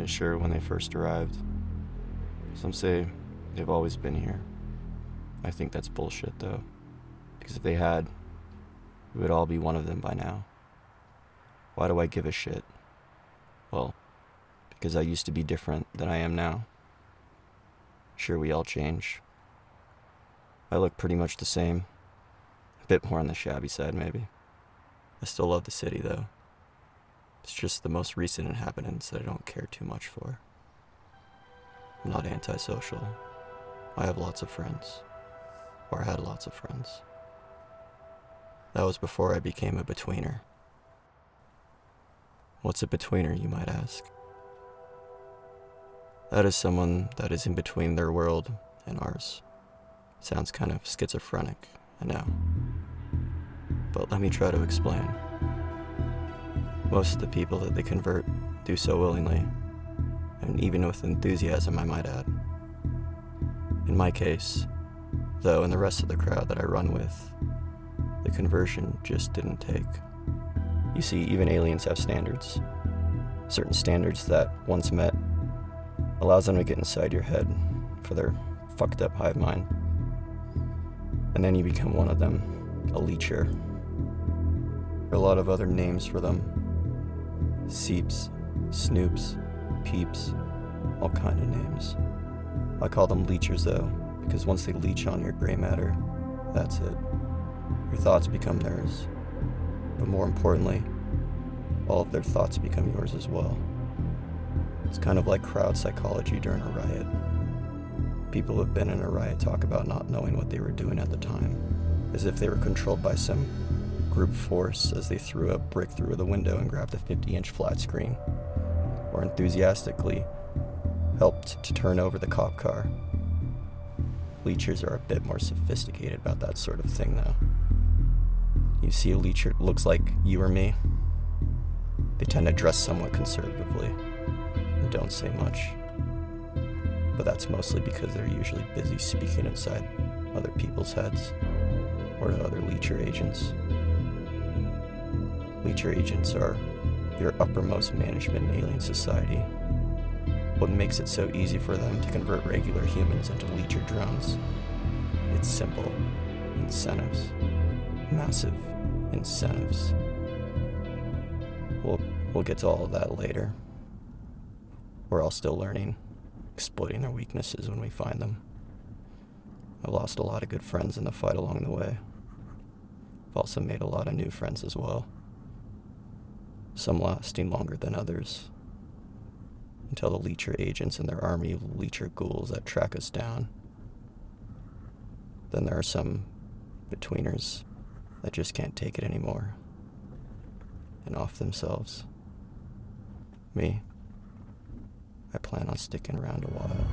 wasn't sure when they first arrived. Some say they've always been here. I think that's bullshit, though, because if they had, we would all be one of them by now. Why do I give a shit? Well, because I used to be different than I am now. Sure, we all change. I look pretty much the same. A bit more on the shabby side, maybe. I still love the city, though. It's just the most recent inhabitants that I don't care too much for. I'm not antisocial. I have lots of friends. Or had lots of friends. That was before I became a betweener. What's a betweener, you might ask? That is someone that is in between their world and ours. Sounds kind of schizophrenic, I know. But let me try to explain. Most of the people that they convert do so willingly, and even with enthusiasm, I might add. In my case, though, and the rest of the crowd that I run with, the conversion just didn't take. You see, even aliens have standards. Certain standards that, once met, allows them to get inside your head for their fucked up hive mind. And then you become one of them, a leecher. There are a lot of other names for them. Seeps, snoops, peeps, all kind of names. I call them leechers though, because once they leech on your gray matter, that's it. Your thoughts become theirs. But more importantly, all of their thoughts become yours as well. It's kind of like crowd psychology during a riot. People who have been in a riot talk about not knowing what they were doing at the time, as if they were controlled by some group force as they threw a brick through the window and grabbed a 50-inch flat screen, or enthusiastically helped to turn over the cop car. Leechers are a bit more sophisticated about that sort of thing, though. You see a leecher looks like you or me. They tend to dress somewhat conservatively and don't say much. But that's mostly because they're usually busy speaking inside other people's heads or to other leecher agents. Leecher agents are your uppermost management in alien society. What makes it so easy for them to convert regular humans into leecher drones? It's simple. Incentives. Massive incentives. We'll get to all of that later. We're all still learning, exploiting their weaknesses when we find them. I've lost a lot of good friends in the fight along the way. I've also made a lot of new friends as well. Some lasting longer than others. Until the leecher agents and their army of leecher ghouls that track us down. Then there are some betweeners that just can't take it anymore and off themselves. Me, I plan on sticking around a while.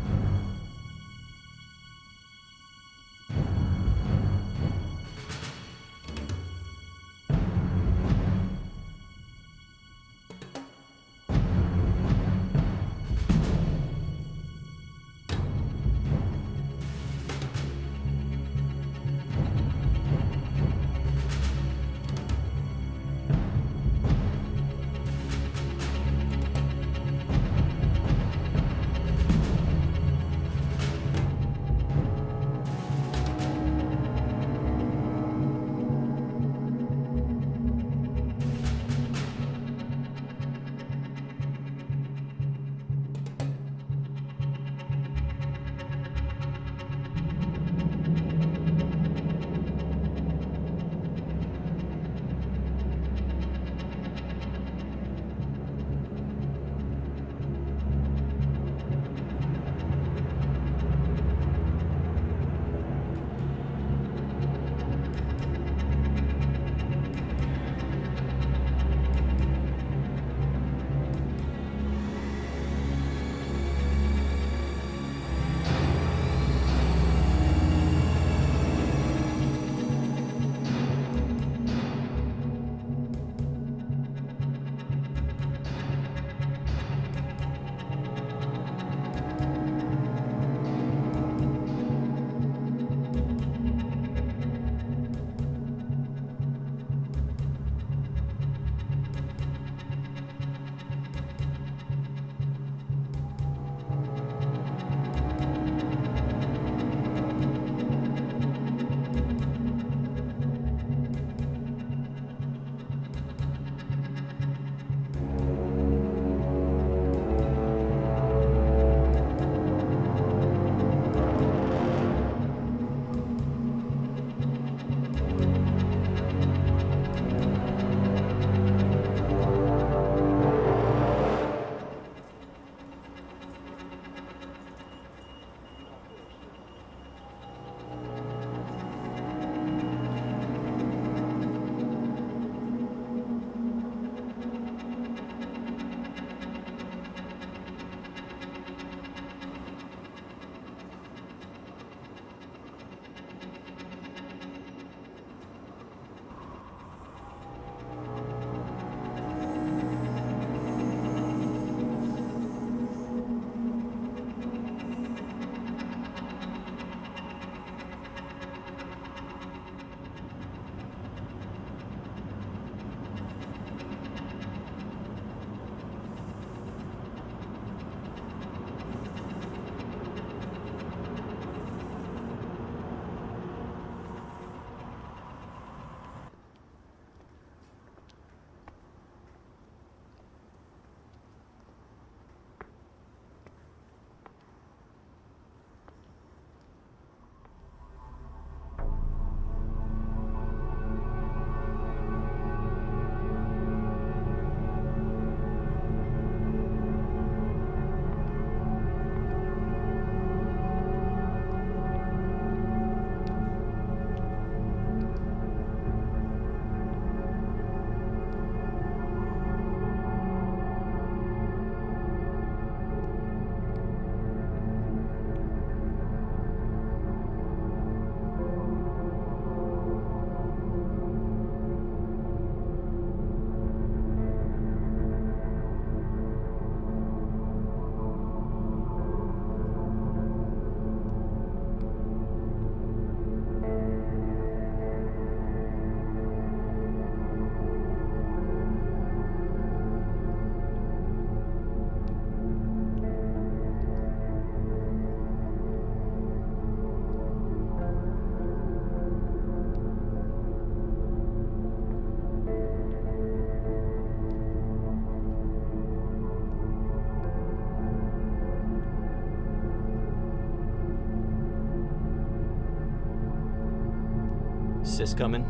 Sis coming?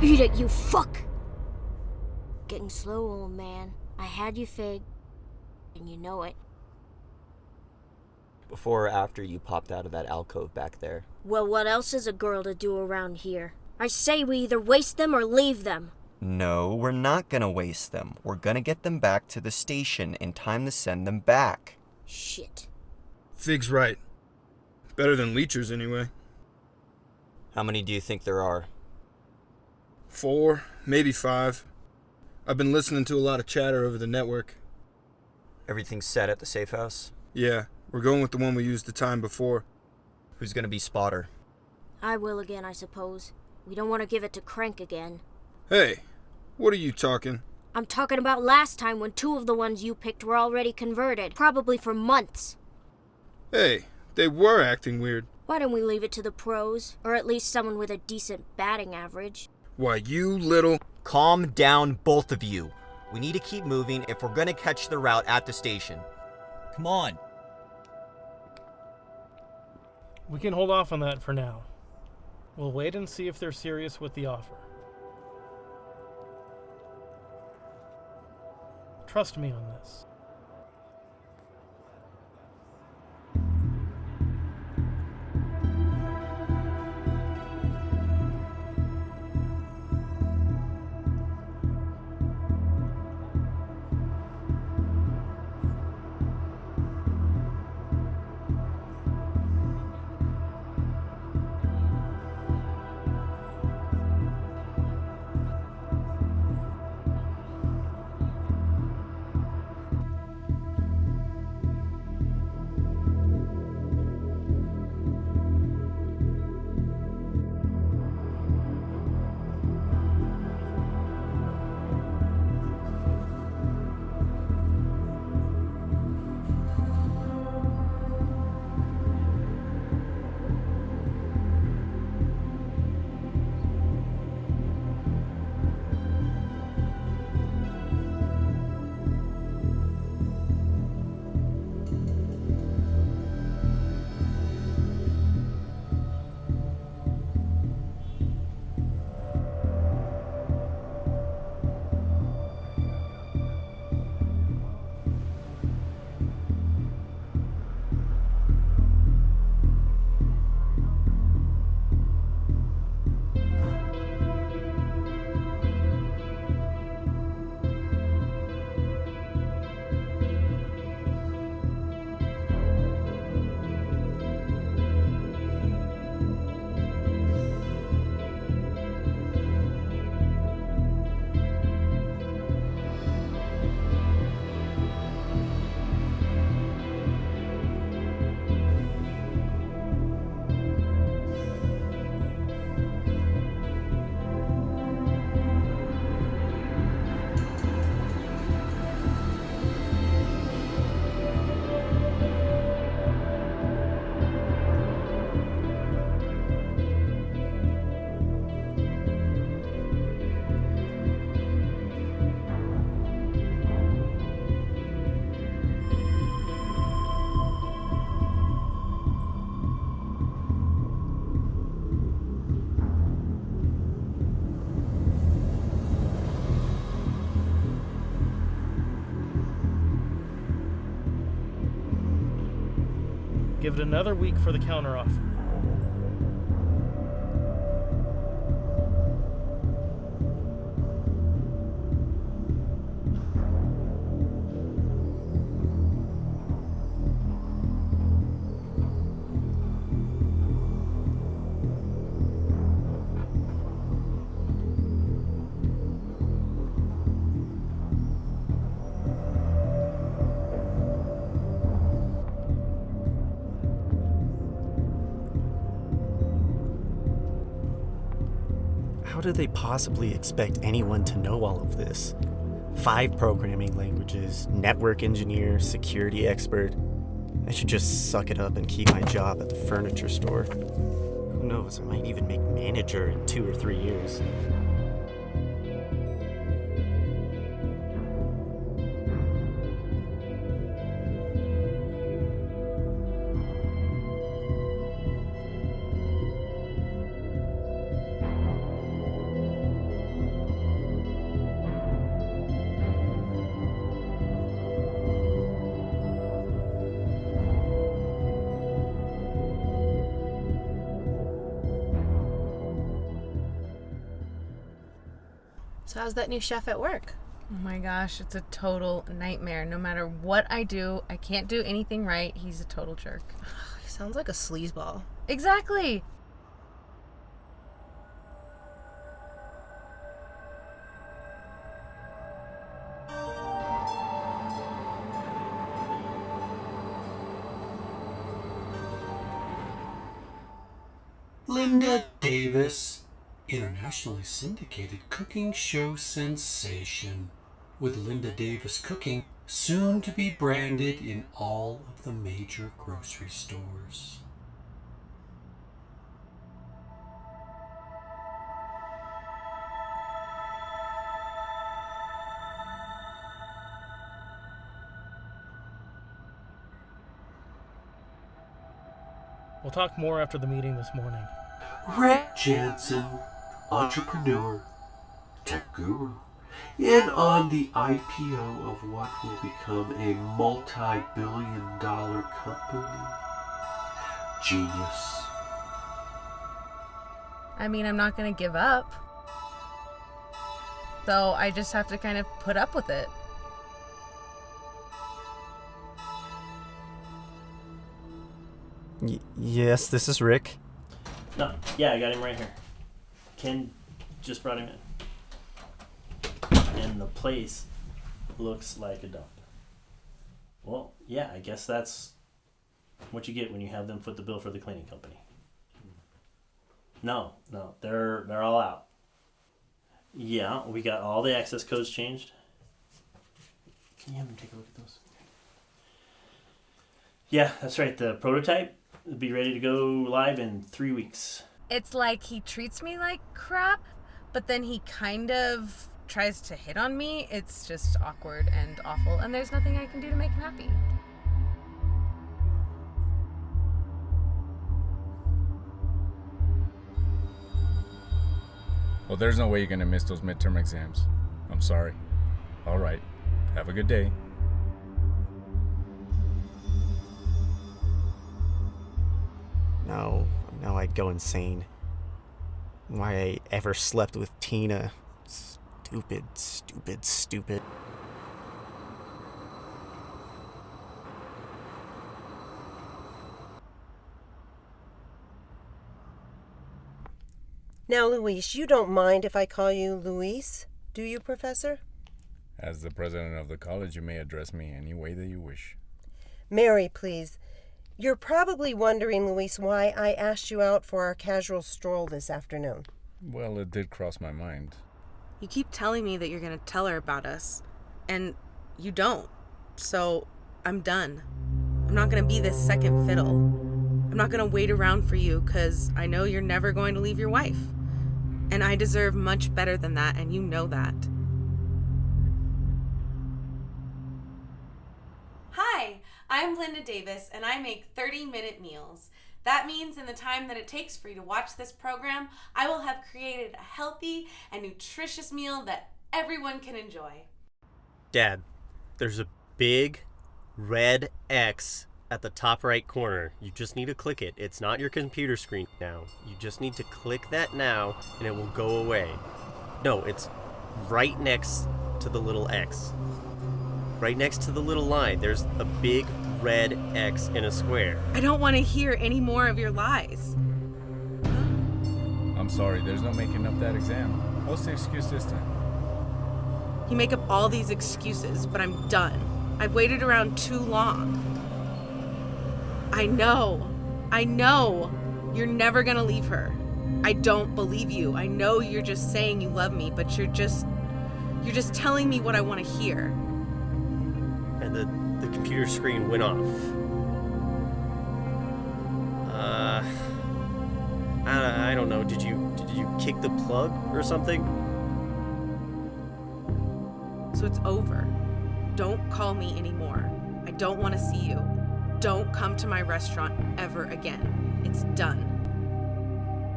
Eat it, you fuck! Getting slow, old man. I had you fig, and you know it. Before or after you popped out of that alcove back there? Well, what else is a girl to do around here? I say we either waste them or leave them. No, we're not gonna waste them. We're gonna get them back to the station in time to send them back. Shit. Fig's right. Better than leechers, anyway. How many do you think there are? 4, maybe 5. I've been listening to a lot of chatter over the network. Everything's set at the safe house? Yeah, we're going with the one we used the time before. Who's gonna be spotter? I will again, I suppose. We don't want to give it to Crank again. Hey, what are you talking? I'm talking about last time when 2 of the ones you picked were already converted. Probably for months. Hey, they were acting weird. Why don't we leave it to the pros? Or at least someone with a decent batting average. Why, you little... Calm down, both of you. We need to keep moving if we're gonna catch the route at the station. Come on. We can hold off on that for now. We'll wait and see if they're serious with the offer. Trust me on this. Give it another week for the counteroffer. How do they possibly expect anyone to know all of this? 5 programming languages, network engineer, security expert. I should just suck it up and keep my job at the furniture store. Who knows, I might even make manager in 2 or 3 years. So how's that new chef at work? Oh my gosh, it's a total nightmare. No matter what I do, I can't do anything right. He's a total jerk. Sounds like a sleazeball. Exactly. Linda Davis, internationally syndicated cooking show sensation, with Linda Davis Cooking soon to be branded in all of the major grocery stores. We'll talk more after the meeting this morning. Rhett Jansen, entrepreneur, tech guru, in on the IPO of what will become a multi-billion-dollar company. Genius. I mean, I'm not going to give up. So I just have to kind of put up with it. Yes, this is Rick. No, yeah, I got him right here. Ken just brought him in. And the place looks like a dump. Well, yeah, I guess that's what you get when you have them foot the bill for the cleaning company. No, they're all out. Yeah, we got all the access codes changed. Can you have them take a look at those? Yeah, that's right. The prototype will be ready to go live in 3 weeks. It's like he treats me like crap, but then he kind of tries to hit on me. It's just awkward and awful, and there's nothing I can do to make him happy. Well, there's no way you're gonna miss those midterm exams. I'm sorry. All right. Have a good day. No, I'd go insane. Why I ever slept with Tina. Stupid. Now, Luis, you don't mind if I call you Luis, do you, Professor? As the president of the college, you may address me any way that you wish. Mary, please. You're probably wondering, Luis, why I asked you out for our casual stroll this afternoon. Well, it did cross my mind. You keep telling me that you're going to tell her about us, and you don't. So, I'm done. I'm not going to be this second fiddle. I'm not going to wait around for you because I know you're never going to leave your wife. And I deserve much better than that, and you know that. Hi, I'm Linda Davis, and I make 30-minute meals. That means in the time that it takes for you to watch this program, I will have created a healthy and nutritious meal that everyone can enjoy. Dad, there's a big red X at the top right corner. You just need to click it. It's not your computer screen now. You just need to click that now, and it will go away. No, it's right next to the little X. Right next to the little line, there's a big red X in a square. I don't want to hear any more of your lies. I'm sorry, there's no making up that exam. What's the excuse this time? You make up all these excuses, but I'm done. I've waited around too long. I know. You're never gonna leave her. I don't believe you. I know you're just saying you love me, but you're just telling me what I want to hear. And the computer screen went off. I don't know. Did you kick the plug or something? So it's over. Don't call me anymore. I don't want to see you. Don't come to my restaurant ever again. It's done.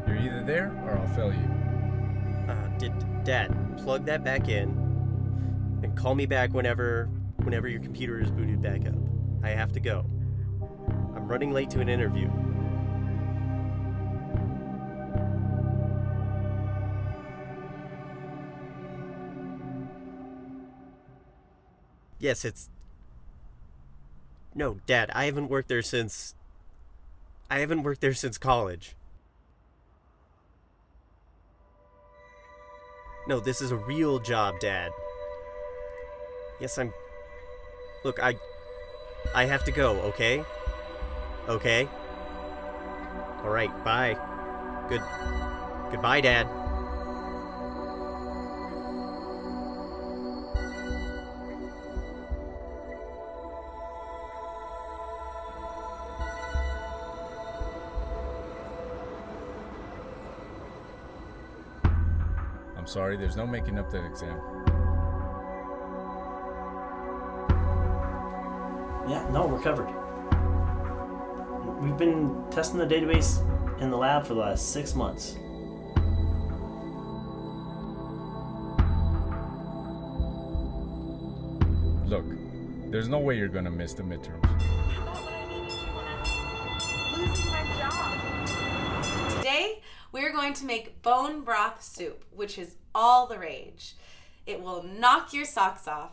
You're either there or I'll fail you. Dad, plug that back in and call me back whenever your computer is booted back up. I have to go. I'm running late to an interview. Yes, it's... No, Dad, I haven't worked there since college. No, this is a real job, Dad. Yes, Look, I have to go, okay? Okay? Alright, bye. Goodbye, Dad. I'm sorry, there's no making up that exam. Yeah, no, we're covered. We've been testing the database in the lab for the last 6 months. Look, there's no way you're gonna miss the midterms. Today, we're going to make bone broth soup, which is all the rage. It will knock your socks off.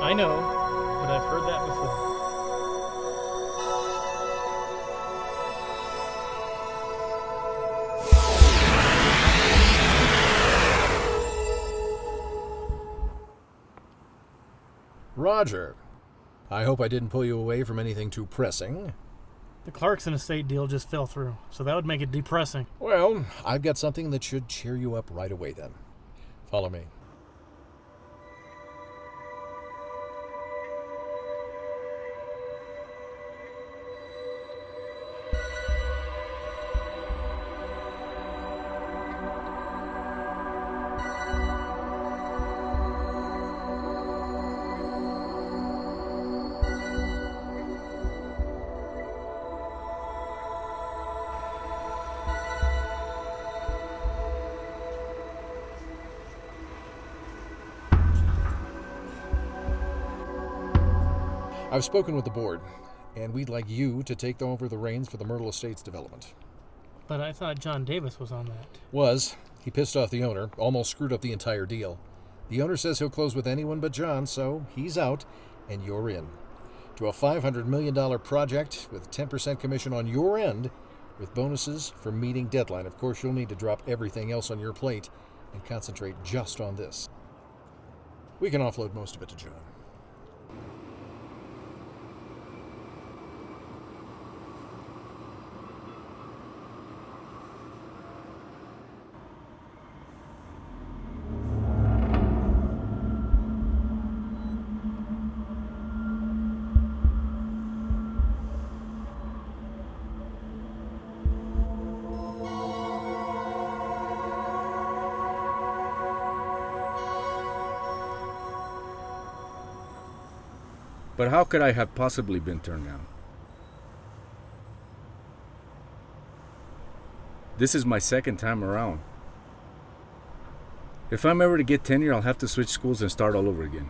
I know, but I've heard that before. Roger. I hope I didn't pull you away from anything too pressing. The Clarkson estate deal just fell through, so that would make it depressing. Well, I've got something that should cheer you up right away then. Follow me. I've spoken with the board, and we'd like you to take over the reins for the Myrtle Estates development. But I thought John Davis was on that. Was. He pissed off the owner, almost screwed up the entire deal. The owner says he'll close with anyone but John, so he's out, and you're in. To a $500 million project with 10% commission on your end, with bonuses for meeting deadline. Of course, you'll need to drop everything else on your plate and concentrate just on this. We can offload most of it to John. But how could I have possibly been turned down? This is my second time around. If I'm ever to get tenure, I'll have to switch schools and start all over again.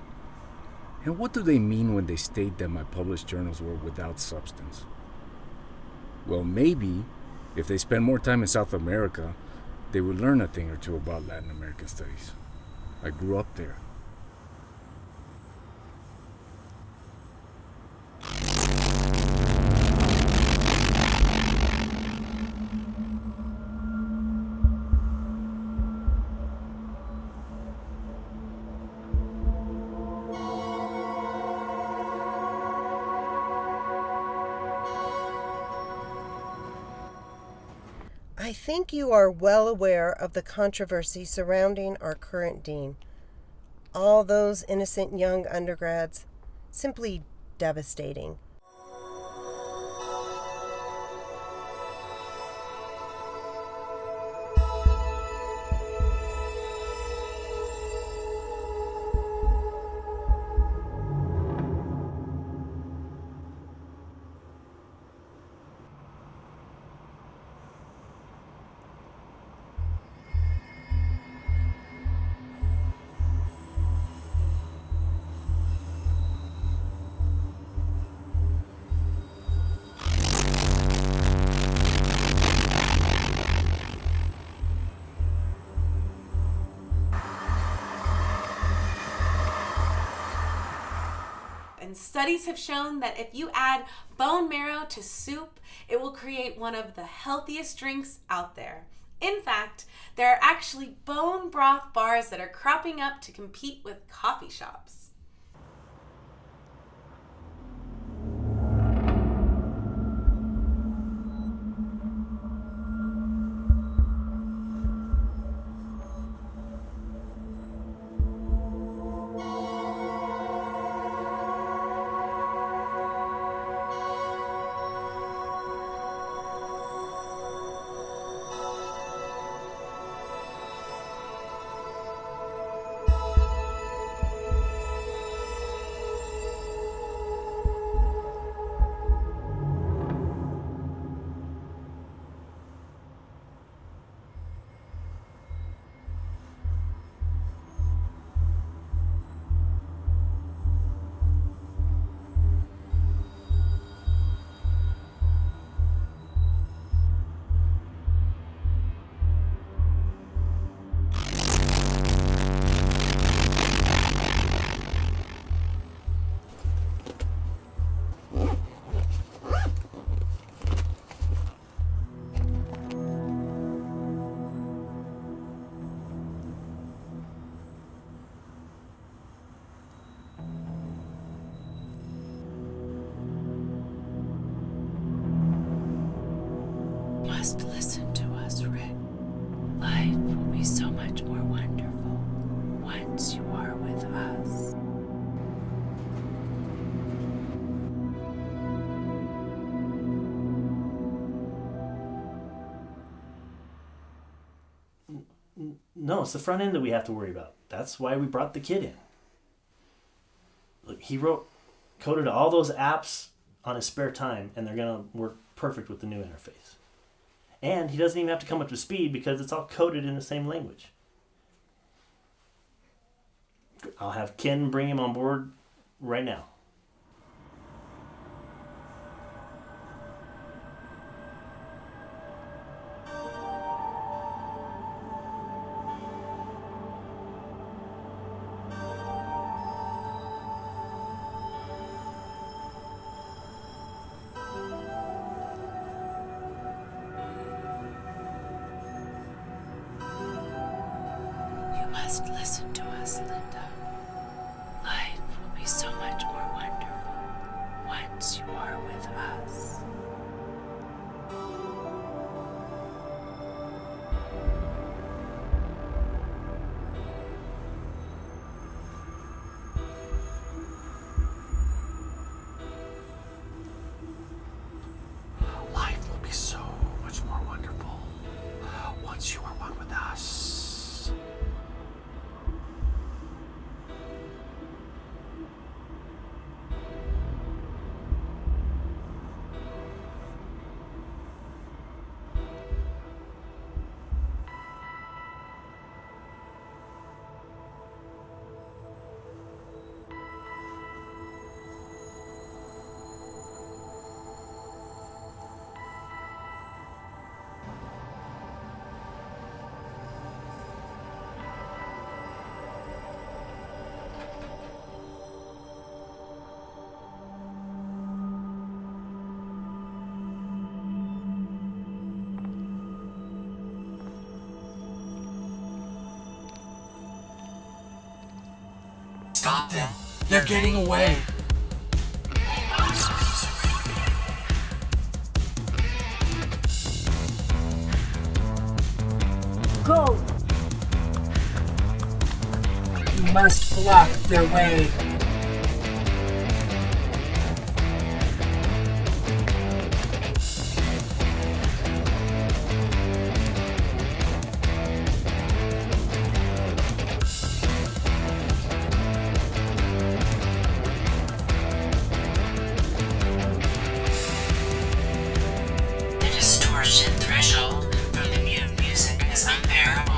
And what do they mean when they state that my published journals were without substance? Well, maybe if they spend more time in South America, they would learn a thing or two about Latin American studies. I grew up there. I think you are well aware of the controversy surrounding our current dean. All those innocent young undergrads, simply devastating. And studies have shown that if you add bone marrow to soup, it will create one of the healthiest drinks out there. In fact, there are actually bone broth bars that are cropping up to compete with coffee shops. Must listen to us, Rick. Life will be so much more wonderful once you are with us. No, it's the front end that we have to worry about. That's why we brought the kid in. Look, he coded all those apps on his spare time, and they're going to work perfect with the new interface. And he doesn't even have to come up to speed because it's all coded in the same language. I'll have Ken bring him on board right now. You must listen to us, Linda. Life will be so much more wonderful once you are with us. Life will be so much more wonderful once you are one with us. Stop them! They're getting away! Go! You must block their way. The distortion threshold from the mute music is unbearable.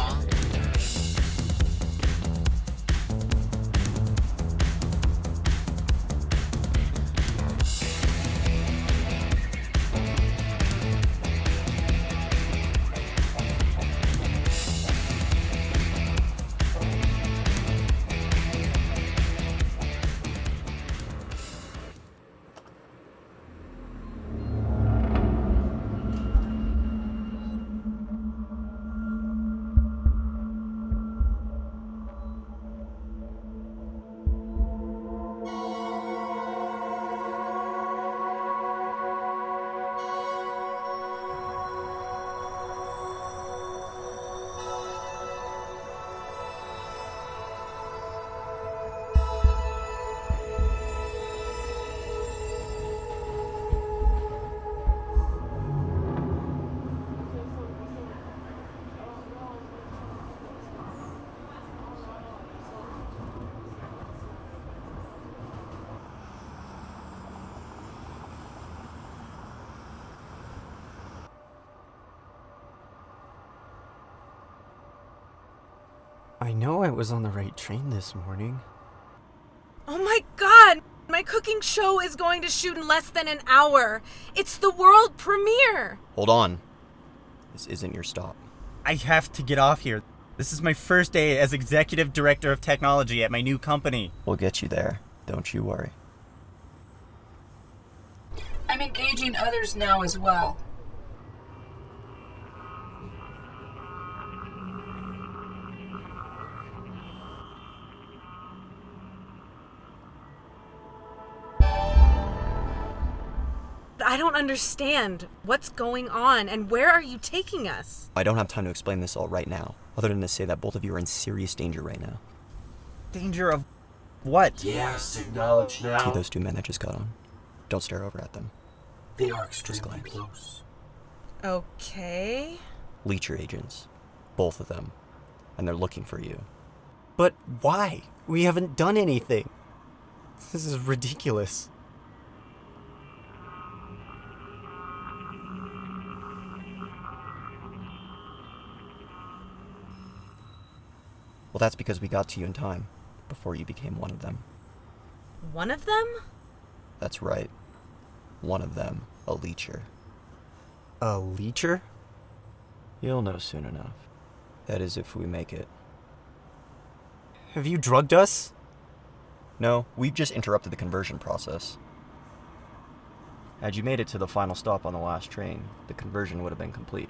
I know I was on the right train this morning. Oh my god! My cooking show is going to shoot in less than an hour. It's the world premiere. Hold on. This isn't your stop. I have to get off here. This is my first day as executive director of technology at my new company. We'll get you there. Don't you worry. I'm engaging others now as well. I don't understand. What's going on and where are you taking us? I don't have time to explain this all right now, other than to say that both of you are in serious danger right now. Danger of what? Yes, acknowledge now. See those two men that just got on? Don't stare over at them. They are extremely close. Okay. Leecher agents. Both of them. And they're looking for you. But why? We haven't done anything. This is ridiculous. Well, that's because we got to you in time, before you became one of them. One of them? That's right. One of them, a leecher. A leecher? You'll know soon enough. That is, if we make it. Have you drugged us? No, we've just interrupted the conversion process. Had you made it to the final stop on the last train, the conversion would have been complete.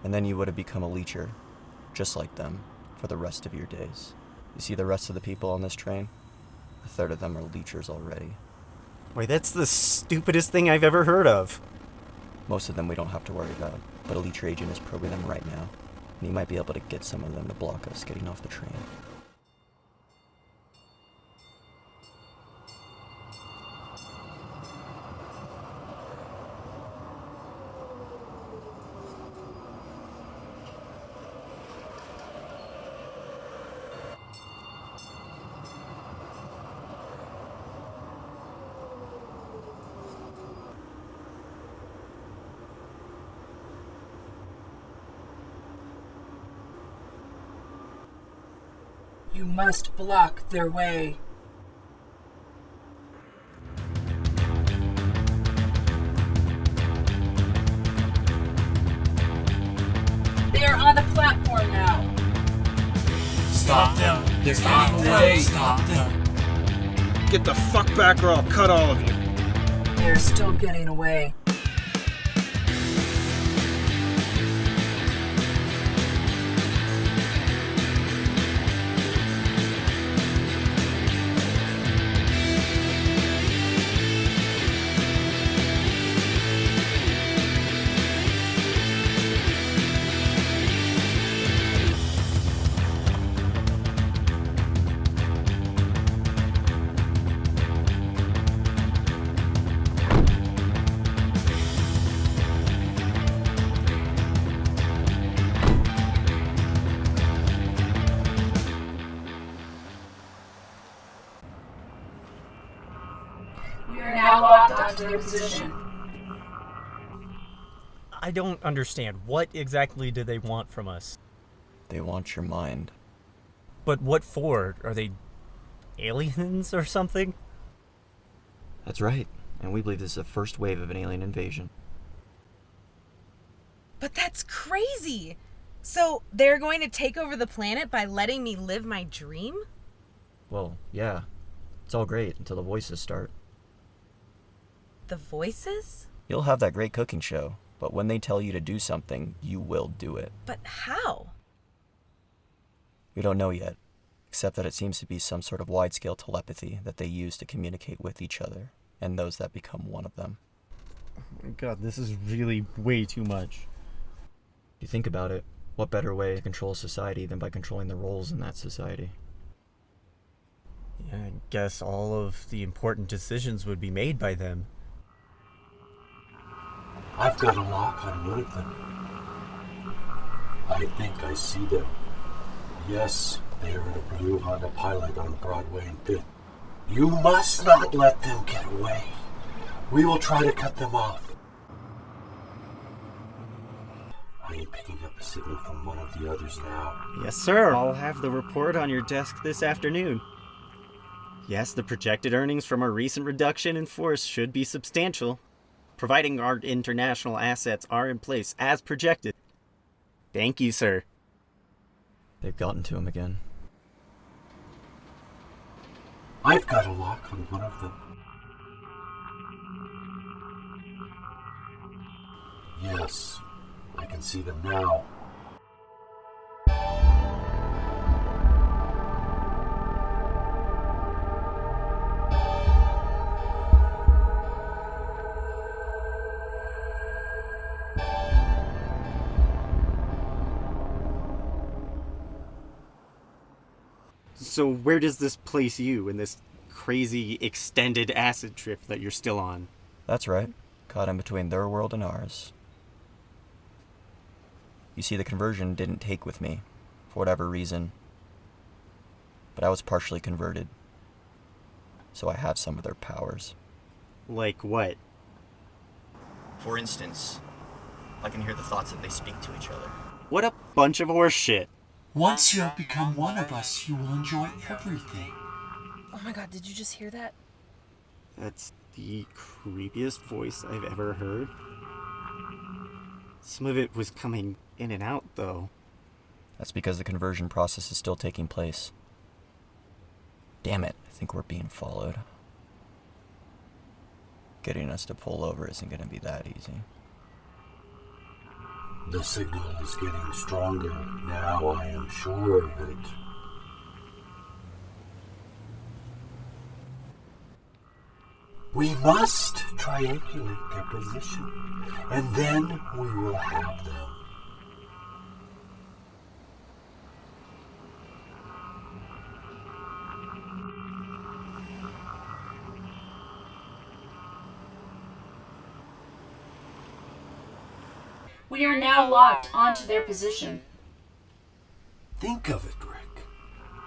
And then you would have become a leecher, just like them, for the rest of your days. You see the rest of the people on this train? A third of them are leechers already. Wait, that's the stupidest thing I've ever heard of. Most of them we don't have to worry about, but a leecher agent is probing them right now, and he might be able to get some of them to block us getting off the train. You must block their way. They are on the platform now. Stop them! They're getting away! Stop them! Get the fuck back or I'll cut all of you. They're still getting away. their position. I don't understand. What exactly do they want from us? They want your mind. But what for? Are they aliens or something? That's right. And we believe this is the first wave of an alien invasion. But that's crazy! So they're going to take over the planet by letting me live my dream? Well, yeah. It's all great until the voices start. The voices? You'll have that great cooking show, but when they tell you to do something, you will do it. But how? We don't know yet, except that it seems to be some sort of wide-scale telepathy that they use to communicate with each other, and those that become one of them. Oh my god, this is really way too much. You think about it, what better way to control society than by controlling the roles in that society? Yeah, I guess all of the important decisions would be made by them. I've got a lock on one of them. I think I see them. Yes, they are in a blue Honda Pilot on Broadway and 5th. You must not let them get away. We will try to cut them off. I am picking up a signal from one of the others now. Yes, sir. I'll have the report on your desk this afternoon. Yes, the projected earnings from our recent reduction in force should be substantial, providing our international assets are in place as projected. Thank you, sir. They've gotten to him again. I've got a lock on one of them. Yes, I can see them now. So where does this place you in this crazy extended acid trip that you're still on? That's right. Caught in between their world and ours. You see, the conversion didn't take with me, for whatever reason. But I was partially converted. So I have some of their powers. Like what? For instance, I can hear the thoughts that they speak to each other. What a bunch of horse shit. Once you have become one of us, you will enjoy everything. Oh my god, did you just hear that? That's the creepiest voice I've ever heard. Some of it was coming in and out, though. That's because the conversion process is still taking place. Damn it, I think we're being followed. Getting us to pull over isn't going to be that easy. The signal is getting stronger. Now I am sure of it. We must triangulate their position, and then we will have them. We are now locked onto their position. Think of it, Rick.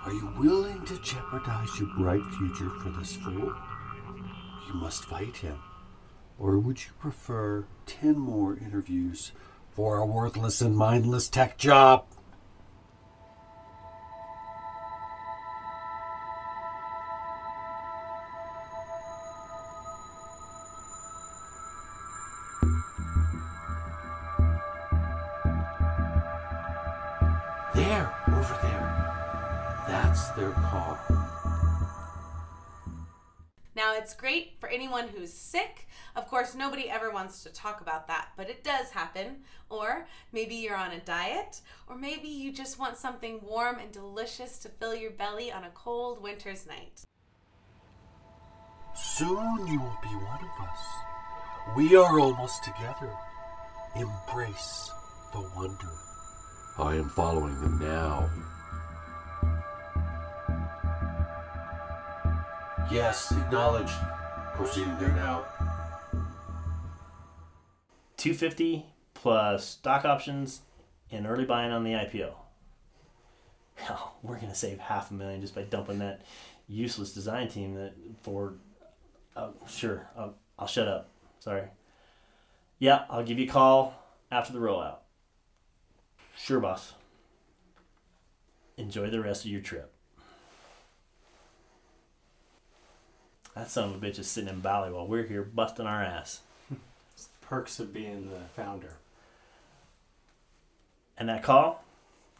Are you willing to jeopardize your bright future for this fool? You must fight him. Or would you prefer 10 more interviews for a worthless and mindless tech job? There, over there. That's their car. Now, it's great for anyone who's sick. Of course, nobody ever wants to talk about that, but it does happen. Or maybe you're on a diet, or maybe you just want something warm and delicious to fill your belly on a cold winter's night. Soon you will be one of us. We are almost together. Embrace the wonder. I am following them now. Yes, acknowledged. Proceeding there now. $250 plus stock options and early buying on the IPO. Hell, we're gonna save $500,000 just by dumping that useless design team that for. Sure, I'll shut up. Sorry. Yeah, I'll give you a call after the rollout. Sure, boss. Enjoy the rest of your trip. That son of a bitch is sitting in Bali while we're here busting our ass. Perks of being the founder. And that call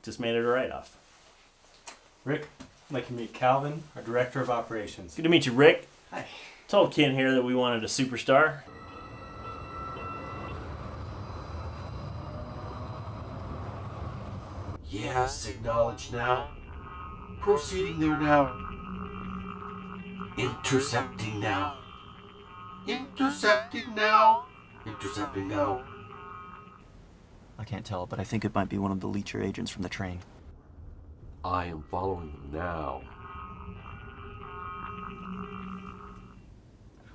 just made it a write-off. Rick, I'd like to meet Calvin, our Director of Operations. Good to meet you, Rick. Hi. Told Ken here that we wanted a superstar. Yes, acknowledge now. Proceeding there now. Intercepting now. Intercepting now. Intercepting now. I can't tell, but I think it might be one of the Leecher agents from the train. I am following them now.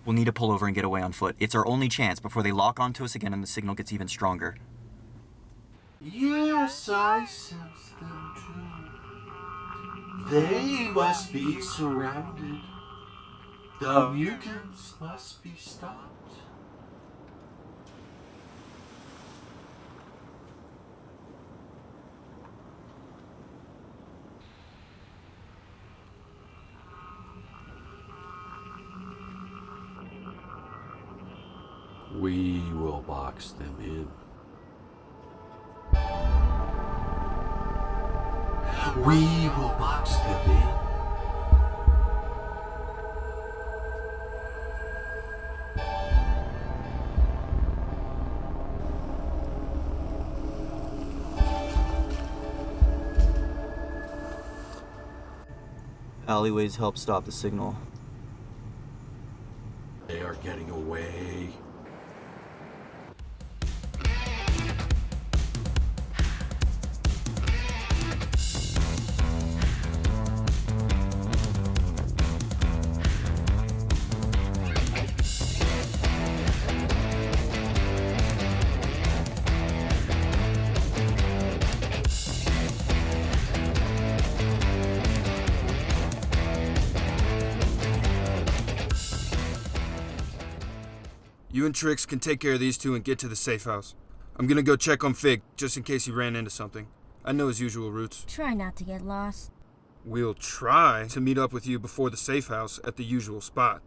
We'll need to pull over and get away on foot. It's our only chance before they lock onto us again and the signal gets even stronger. Yes, I sense them too. They must be surrounded. The mutants must be stopped. We will box them in. We will box them in. Alleyways help stop the signal. They are getting away. You and Trix can take care of these two and get to the safe house. I'm gonna go check on Fig, just in case he ran into something. I know his usual routes. Try not to get lost. We'll try to meet up with you before the safe house at the usual spot.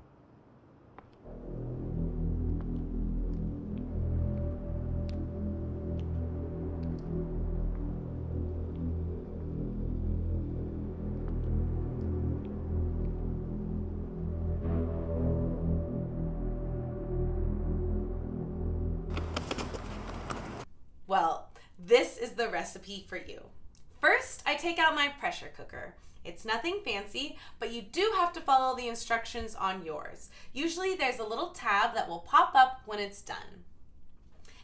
Well, this is the recipe for you. First, I take out my pressure cooker. It's nothing fancy, but you do have to follow the instructions on yours. Usually there's a little tab that will pop up when it's done.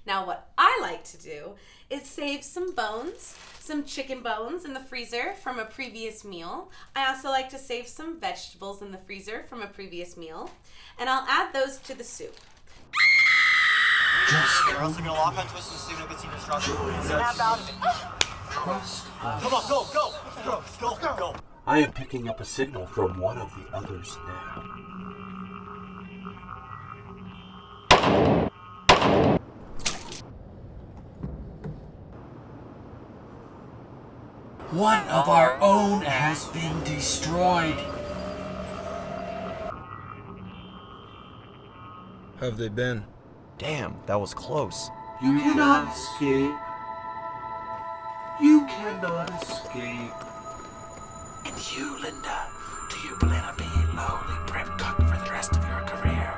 Now what I like to do is save some bones, some chicken bones in the freezer from a previous meal. I also like to save some vegetables in the freezer from a previous meal, and I'll add those to the soup. Or else they're gonna lock onto us as the signal gets even stronger. Snap out of it. Trust us. Come on, go. I am picking up a signal from one of the others now. One of our own has been destroyed. How have they been? Damn, that was close. You cannot escape. You cannot escape. And you, Linda, do you plan on being a lowly prep cook for the rest of your career?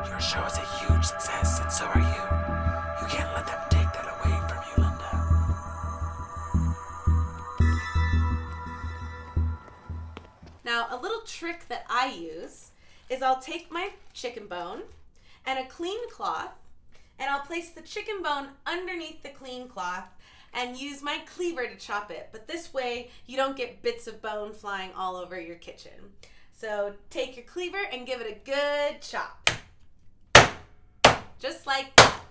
Your show is a huge success, and so are you. You can't let them take that away from you, Linda. Now, a little trick that I use is I'll take my chicken bone and a clean cloth, and I'll place the chicken bone underneath the clean cloth and use my cleaver to chop it. But this way, you don't get bits of bone flying all over your kitchen. So take your cleaver and give it a good chop. Just like that.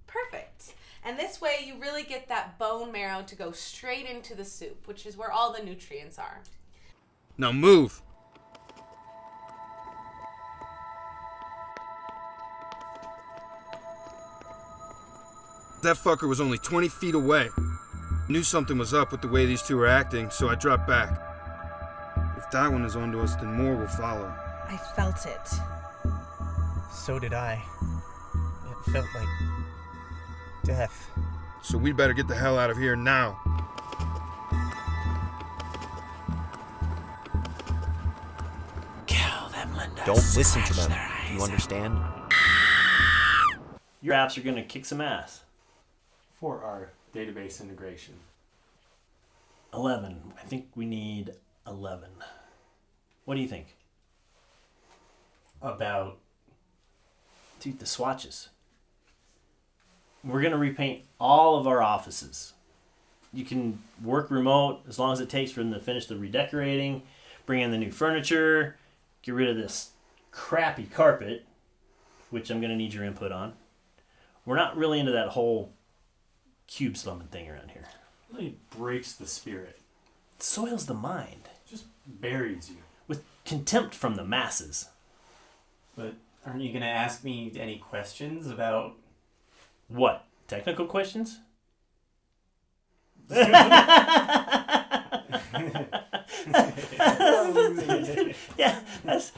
Perfect. And this way, you really get that bone marrow to go straight into the soup, which is where all the nutrients are. Now move! That fucker was only 20 feet away. Knew something was up with the way these two were acting, so I dropped back. If that one is onto us, then more will follow. I felt it. So did I. It felt like death. So we better get the hell out of here now. Kill them, Linda. Don't listen to them. Scratch Do you their understand? Your apps are gonna kick some ass. For our database integration. 11. I think we need 11. What do you think? About Dude, the swatches. We're gonna repaint all of our offices. You can work remote as long as it takes for them to finish the redecorating, bring in the new furniture, get rid of this crappy carpet, which I'm gonna need your input on. We're not really into that whole cube slumming thing around here. it really breaks the spirit. It soils the mind. Just buries you. With contempt from the masses. But aren't you gonna ask me any questions about What? Technical questions? Yeah, that's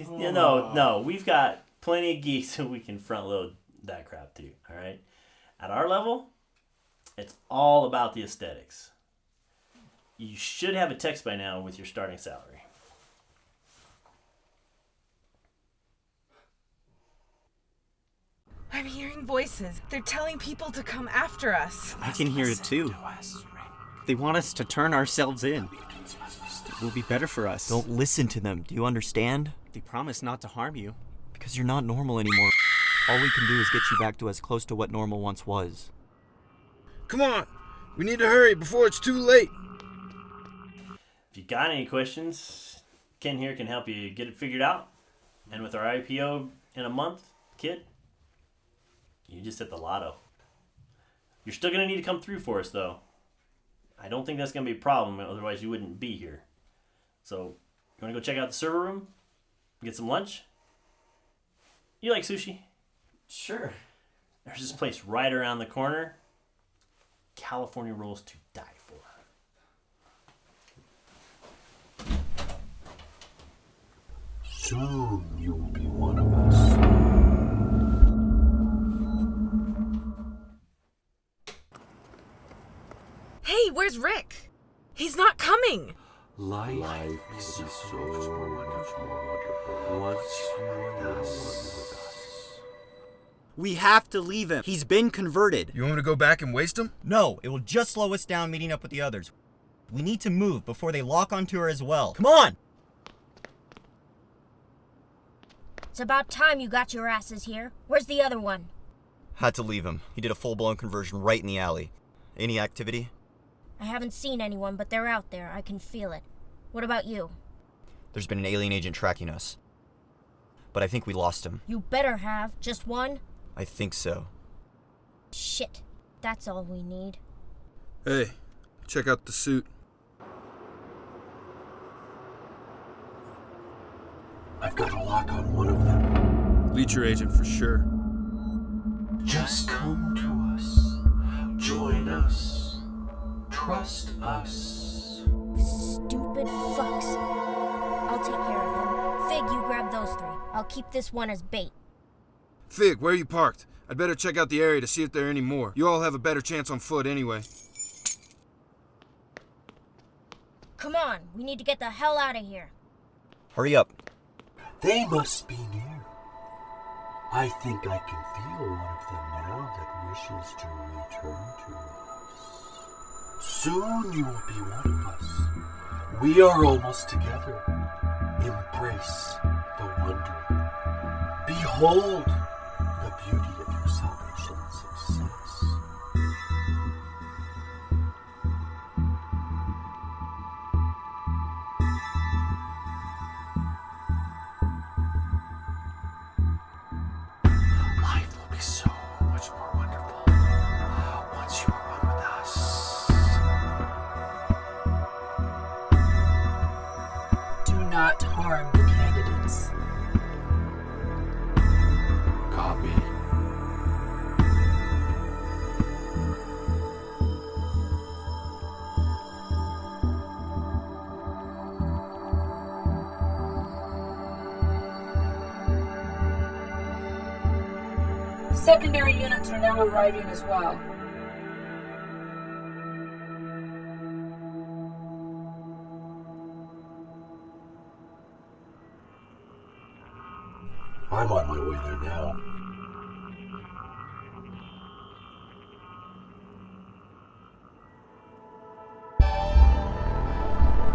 no. We've got plenty of geeks who we can front load that crap to. All right, at our level, it's all about the aesthetics. You should have a text by now with your starting salary. I'm hearing voices. They're telling people to come after us. I can hear it too. They want us to turn ourselves in. It will be better for us. Don't listen to them. Do you understand? They promise not to harm you. Because you're not normal anymore. All we can do is get you back to as close to what normal once was. Come on! We need to hurry before it's too late! If you got any questions, Ken here can help you get it figured out. And with our IPO in a month, kid, you just hit the lotto. You're still going to need to come through for us, though. I don't think that's going to be a problem, otherwise you wouldn't be here. So, you want to go check out the server room? Get some lunch? You like sushi? Sure. There's this place right around the corner. California rolls to die for. Soon you will be one of us. Hey, where's Rick? He's not coming. Life is so much more wonderful once you are with us. We have to leave him. He's been converted. You want me to go back and waste him? No, it will just slow us down meeting up with the others. We need to move before they lock onto her as well. Come on! It's about time you got your asses here. Where's the other one? Had to leave him. He did a full-blown conversion right in the alley. Any activity? I haven't seen anyone, but they're out there. I can feel it. What about you? There's been an alien agent tracking us. But I think we lost him. You better have. Just one? I think so. Shit. That's all we need. Hey, check out the suit. I've got a lock on one of them. Leecher agent for sure. Just come to us. Join us. Trust us. Stupid fucks. I'll take care of him. Fig, you grab those three. I'll keep this one as bait. Fig, where are you parked? I'd better check out the area to see if there are any more. You all have a better chance on foot anyway. Come on, we need to get the hell out of here. Hurry up. They must be near. I think I can feel one of them now that wishes to return to us. Soon you will be one of us. We are almost together. Embrace the wonder. Behold the beauty of your salvation and success. Life will be so much more wonderful once you are one with us. Do not harm the candidates. Secondary units are now arriving as well. I'm on my way there now.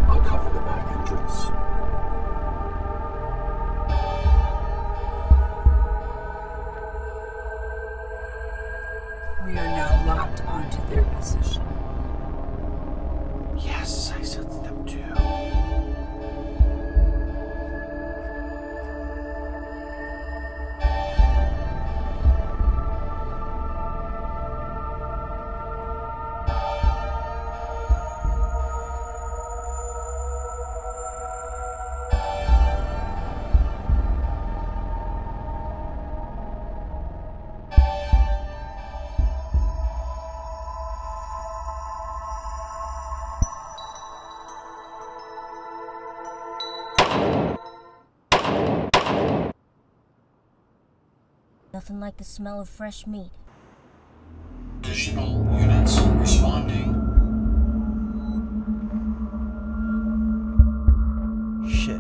I'll cover the back entrance. We are now locked onto their position. Yes, I sense them too. Nothing like the smell of fresh meat. Additional units responding. Shit.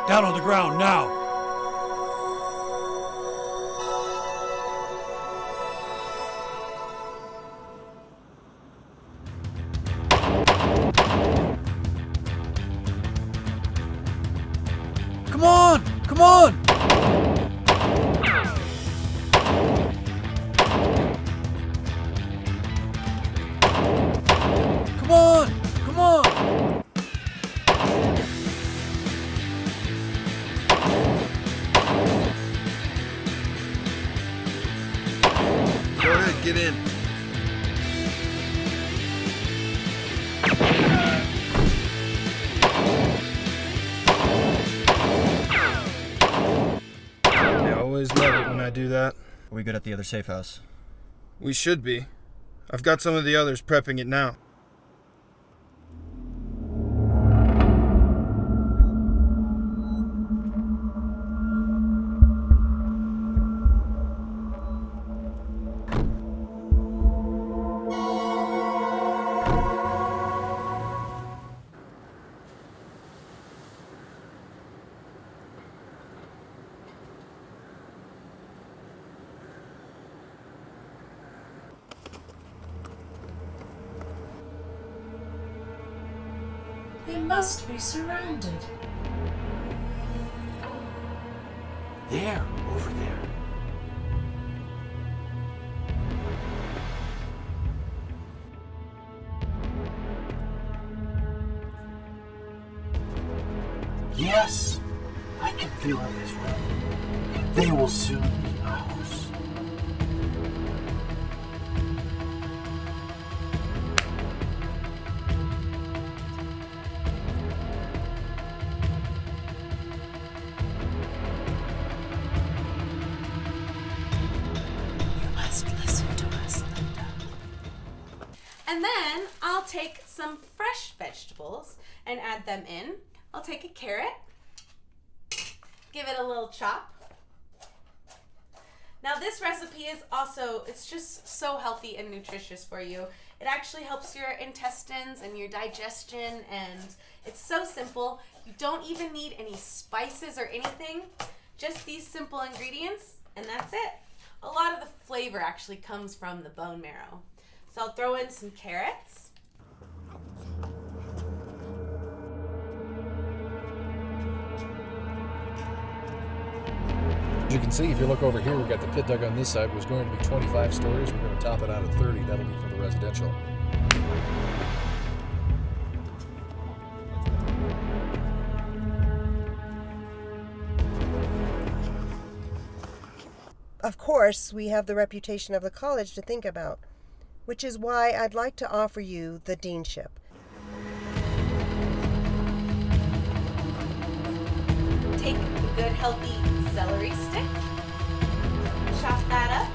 Down on the ground now! Come on! Come on! Come on! Come on! Go ahead, get in. I always love it when I do that. Are we good at the other safe house? We should be. I've got some of the others prepping it now. They must be surrounded. There, over there. Yes, I can feel it as well. They will soon be ours. You must listen to us, Linda. And then I'll take some fresh vegetables and add them in. I'll take a carrot, give it a little chop. Now this recipe is also, it's just so healthy and nutritious for you. It actually helps your intestines and your digestion, and it's so simple. You don't even need any spices or anything, just these simple ingredients, and that's it. A lot of the flavor actually comes from the bone marrow. So I'll throw in some carrots. As you can see, if you look over here, we've got the pit dug on this side. It was going to be 25 stories. We're going to top it out at 30. That'll be for the residential. Of course, we have the reputation of the college to think about, which is why I'd like to offer you the deanship. Take a good healthy celery stick, chop that up.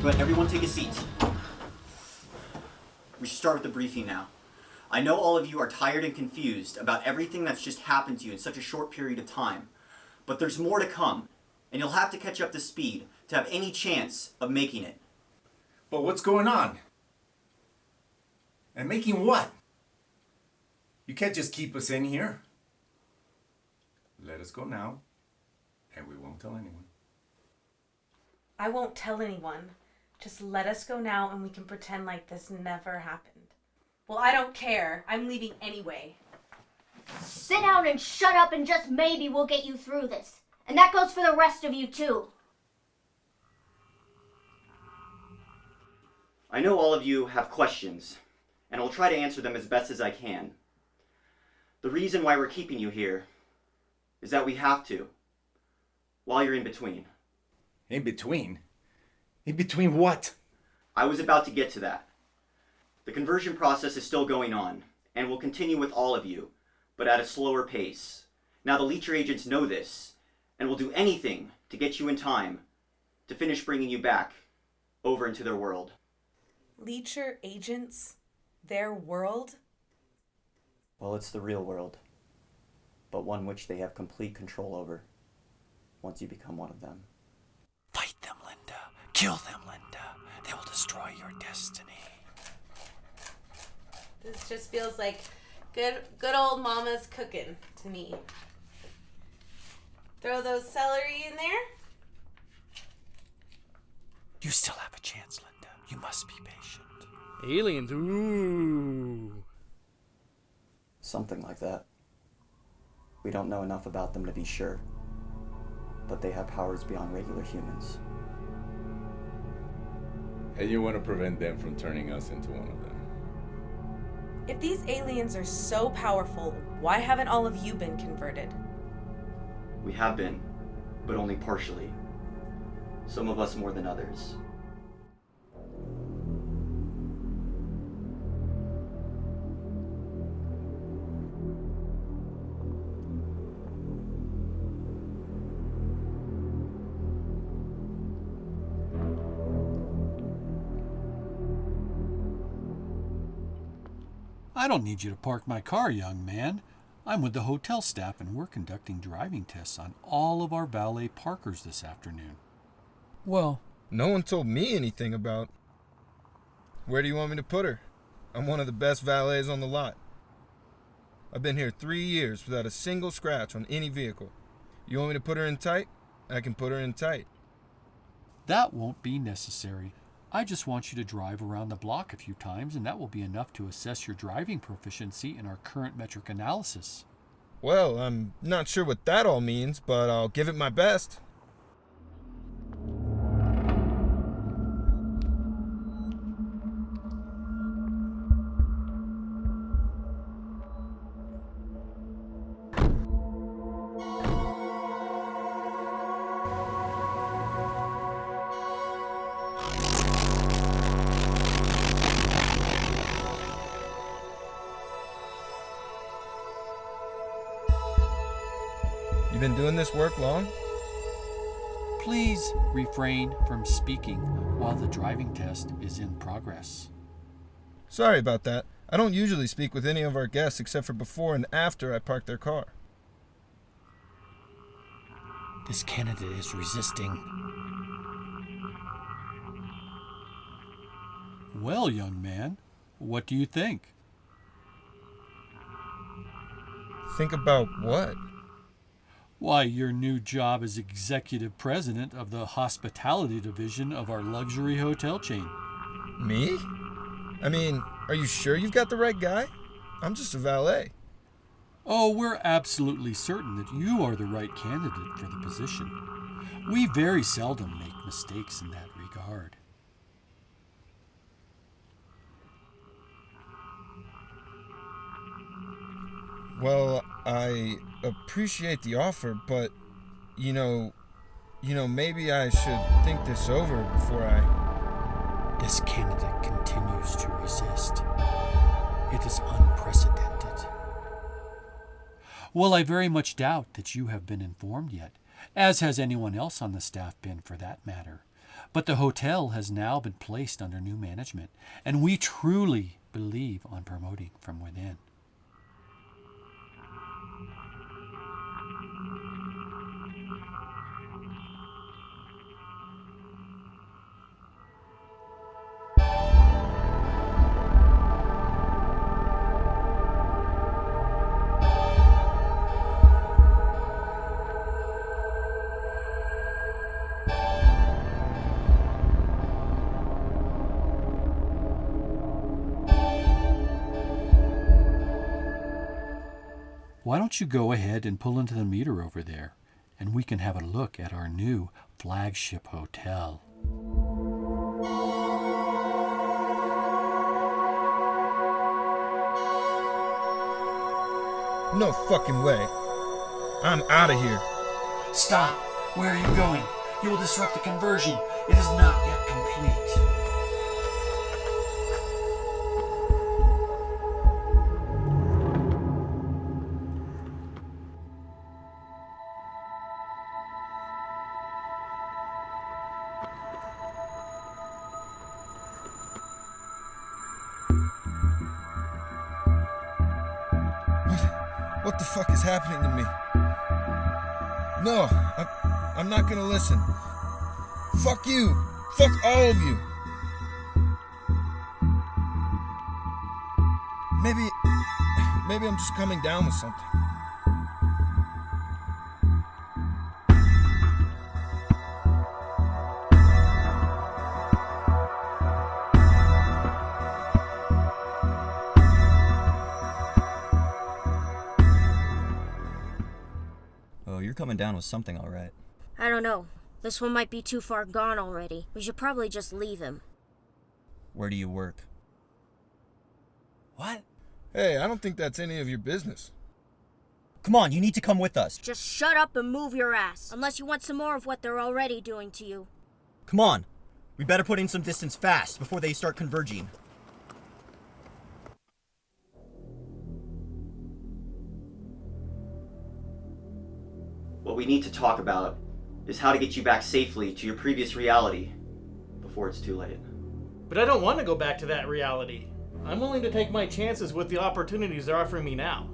Go ahead, everyone take a seat. We should start with the briefing now. I know all of you are tired and confused about everything that's just happened to you in such a short period of time, but there's more to come, and you'll have to catch up to speed to have any chance of making it. But what's going on? And making what? You can't just keep us in here. Let us go now, and we won't tell anyone. I won't tell anyone. Just let us go now and we can pretend like this never happened. Well, I don't care. I'm leaving anyway. Sit down and shut up and just maybe we'll get you through this. And that goes for the rest of you too. I know all of you have questions, and I'll try to answer them as best as I can. The reason why we're keeping you here is that we have to, while you're in between. In between? In between what? I was about to get to that. The conversion process is still going on, and will continue with all of you, but at a slower pace. Now the Leecher agents know this, and will do anything to get you in time to finish bringing you back over into their world. Leecher agents? Their world? Well, it's the real world, but one which they have complete control over once you become one of them. Fight them, Linda. Kill them, Linda. They will destroy your destiny. This just feels like good old mama's cooking to me. Throw those celery in there. You still have a chance, Linda. You must be patient. Aliens, ooh. Something like that. We don't know enough about them to be sure, but they have powers beyond regular humans. And you want to prevent them from turning us into one of them. If these aliens are so powerful, why haven't all of you been converted? We have been, but only partially. Some of us more than others. I don't need you to park my car, young man. I'm with the hotel staff and we're conducting driving tests on all of our valet parkers this afternoon. Well, no one told me anything about. Where do you want me to put her? I'm one of the best valets on the lot. I've been here 3 years without a single scratch on any vehicle. You want me to put her in tight? I can put her in tight. That won't be necessary. I just want you to drive around the block a few times, and that will be enough to assess your driving proficiency in our current metric analysis. Well, I'm not sure what that all means, but I'll give it my best. Been doing this work long? Please refrain from speaking while the driving test is in progress. Sorry about that. I don't usually speak with any of our guests except for before and after I park their car. This candidate is resisting. Well, young man, what do you think? Think about what? Why, your new job as executive president of the hospitality division of our luxury hotel chain. Me? I mean, are you sure you've got the right guy? I'm just a valet. Oh, we're absolutely certain that you are the right candidate for the position. We very seldom make mistakes in that regard. Well, I appreciate the offer, but, you know, maybe I should think this over before I... This candidate continues to resist. It is unprecedented. Well, I very much doubt that you have been informed yet, as has anyone else on the staff been for that matter. But the hotel has now been placed under new management, and we truly believe on promoting from within. Why don't you go ahead and pull into the meter over there, and we can have a look at our new flagship hotel. No fucking way. I'm out of here. Stop! Where are you going? You will disrupt the conversion. It is not yet complete. What the fuck is happening to me? No, I'm not gonna listen. Fuck you. Fuck all of you. Maybe I'm just coming down with something. Oh, you're coming down with something, all right. I don't know. This one might be too far gone already. We should probably just leave him. Where do you work? What? Hey, I don't think that's any of your business. Come on, you need to come with us. Just shut up and move your ass, unless you want some more of what they're already doing to you. Come on. We better put in some distance fast before they start converging. What we need to talk about is how to get you back safely to your previous reality before it's too late. But I don't want to go back to that reality. I'm willing to take my chances with the opportunities they're offering me now.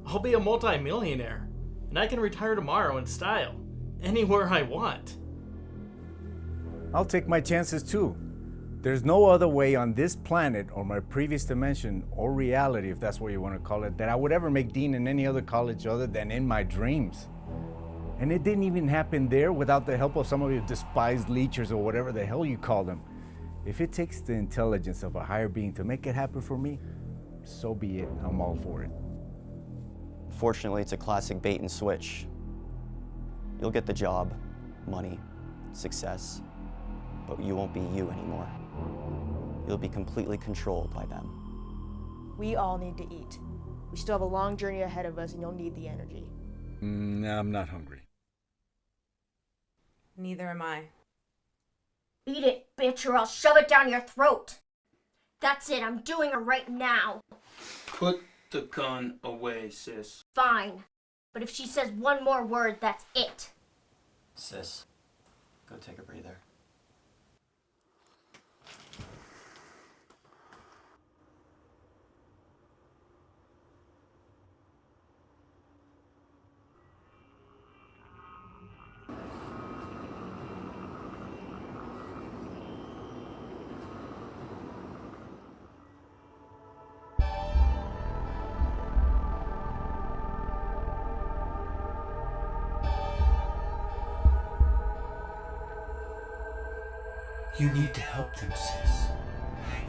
I'll be a multi-millionaire, and I can retire tomorrow in style, anywhere I want. I'll take my chances too. There's no other way on this planet or my previous dimension or reality, if that's what you want to call it, that I would ever make dean in any other college other than in my dreams. And it didn't even happen there without the help of some of your despised leechers or whatever the hell you call them. If it takes the intelligence of a higher being to make it happen for me, so be it. I'm all for it. Fortunately, it's a classic bait and switch. You'll get the job, money, success, but you won't be you anymore. You'll be completely controlled by them. We all need to eat. We still have a long journey ahead of us, and you'll need the energy. I'm not hungry. Neither am I. Eat it, bitch, or I'll shove it down your throat. That's it, I'm doing it right now. Put the gun away, sis. Fine. But if she says one more word, that's it. Sis, go take a breather. You need to help them, sis.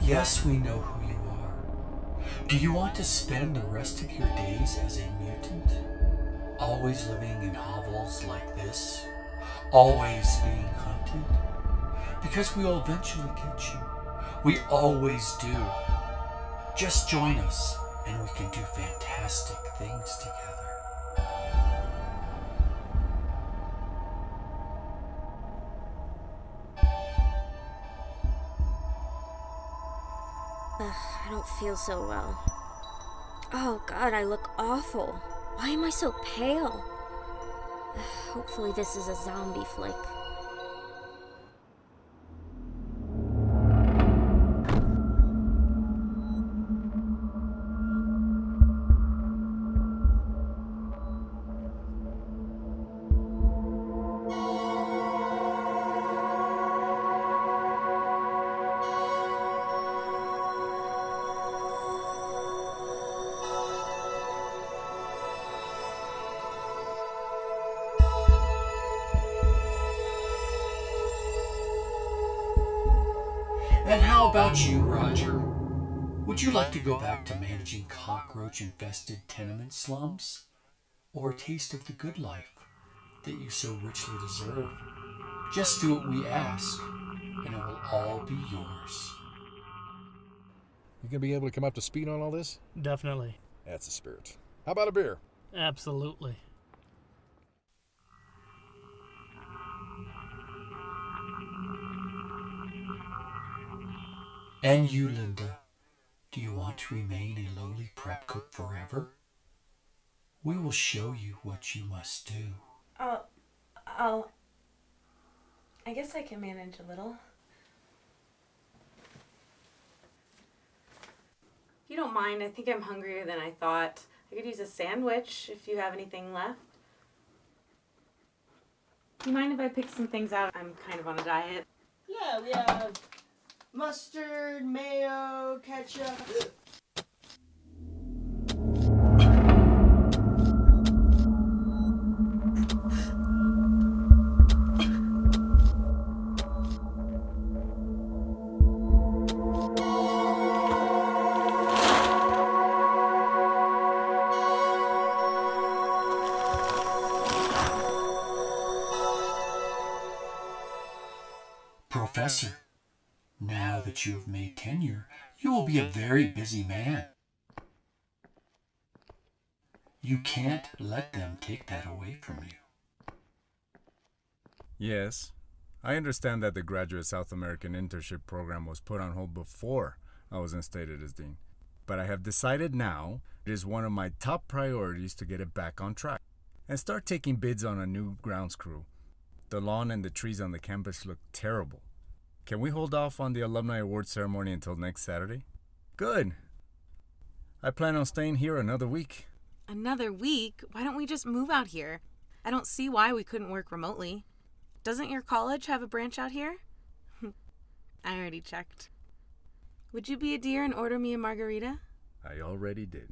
Yes, we know who you are. Do you want to spend the rest of your days as a mutant? Always living in hovels like this? Always being hunted? Because we will eventually get you. We always do. Just join us, and we can do fantastic things together. I don't feel so well. Oh God, I look awful. Why am I so pale? Hopefully this is a zombie flick. And how about you, Roger? Would you like to go back to managing cockroach-infested tenement slums? Or a taste of the good life that you so richly deserve? Just do what we ask, and it will all be yours. You gonna be able to come up to speed on all this? Definitely. That's the spirit. How about a beer? Absolutely. And you, Linda, do you want to remain a lowly prep cook forever? We will show you what you must do. I guess I can manage a little. If you don't mind, I think I'm hungrier than I thought. I could use a sandwich if you have anything left. Do you mind if I pick some things out? I'm kind of on a diet. Yeah, we have mustard, mayo, ketchup. Professor, now that you have made tenure, you will be a very busy man. You can't let them take that away from you. Yes, I understand that the graduate South American internship program was put on hold before I was instated as dean. But I have decided now it is one of my top priorities to get it back on track and start taking bids on a new grounds crew. The lawn and the trees on the campus look terrible. Can we hold off on the alumni award ceremony until next Saturday? Good. I plan on staying here another week. Another week? Why don't we just move out here? I don't see why we couldn't work remotely. Doesn't your college have a branch out here? I already checked. Would you be a dear and order me a margarita? I already did.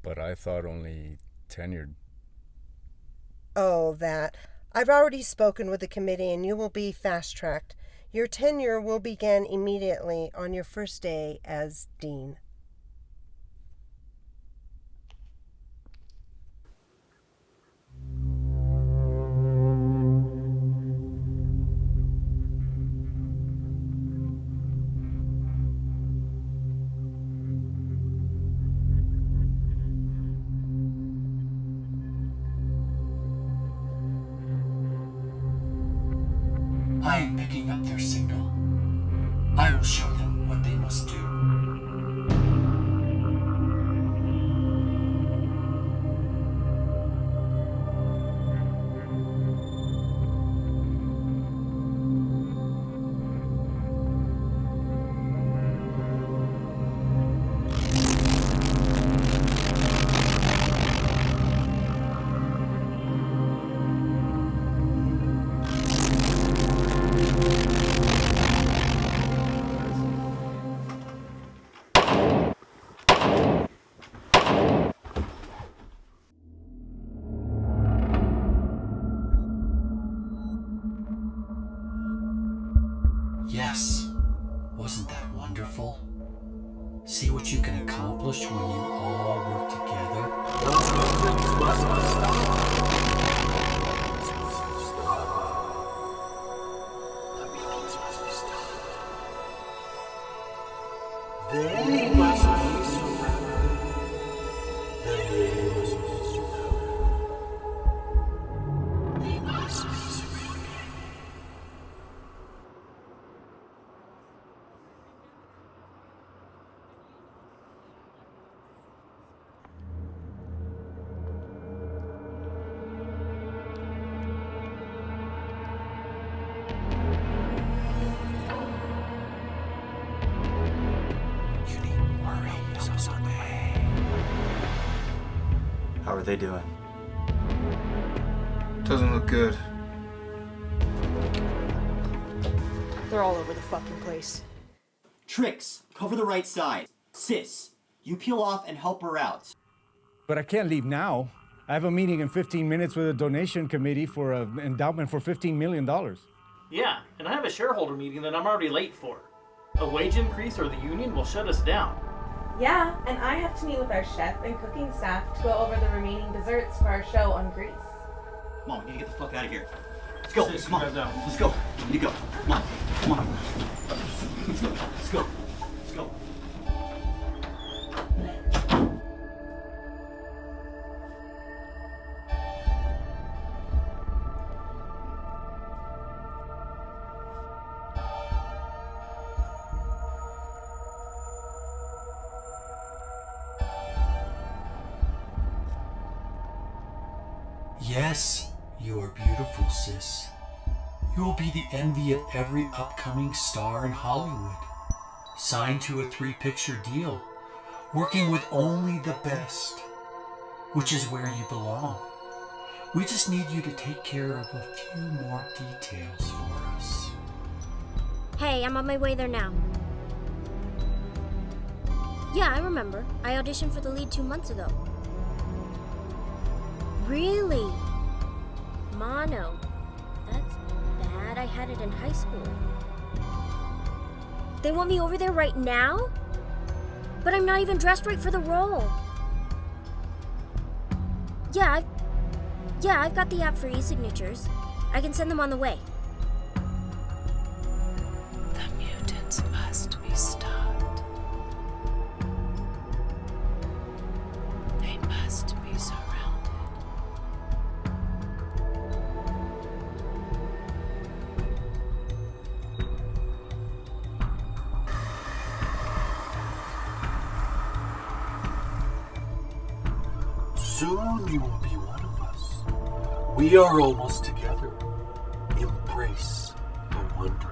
But I thought only tenured. Oh, that. I've already spoken with the committee and you will be fast-tracked. Your tenure will begin immediately on your first day as dean. I am picking up their signal. I will show them what they must do. when you all work together. Those mutants must be stopped. The mutants must be stopped. They must be surrounded. They must be surrounded. They must be surrounded. How are they doing? Doesn't look good. They're all over the fucking place. Tricks, cover the right side. Sis, you peel off and help her out. But I can't leave now. I have a meeting in 15 minutes with a donation committee for an endowment for $15 million. Yeah, and I have a shareholder meeting that I'm already late for. A wage increase or the union will shut us down. Yeah, and I have to meet with our chef and cooking staff to go over the remaining desserts for our show on Greece. Come on, we need to get the fuck out of here. Let's go, Sis, come on. you guys out. Let's go. We need to go. Come on, come on. Let's go, let's go. Let's go. Yes, you are beautiful, sis. You will be the envy of every upcoming star in Hollywood. Signed to a 3-picture deal, working with only the best, which is where you belong. We just need you to take care of a few more details for us. Hey, I'm on my way there now. Yeah, I remember. I auditioned for the lead 2 months ago. Really? Mono. That's bad. I had it in high school. They want me over there right now? But I'm not even dressed right for the role. Yeah, I've got the app for e-signatures. I can send them on the way. The mutants must be stopped. They must be surrounded. Soon you will be one of us. We are almost together. Embrace the wonder.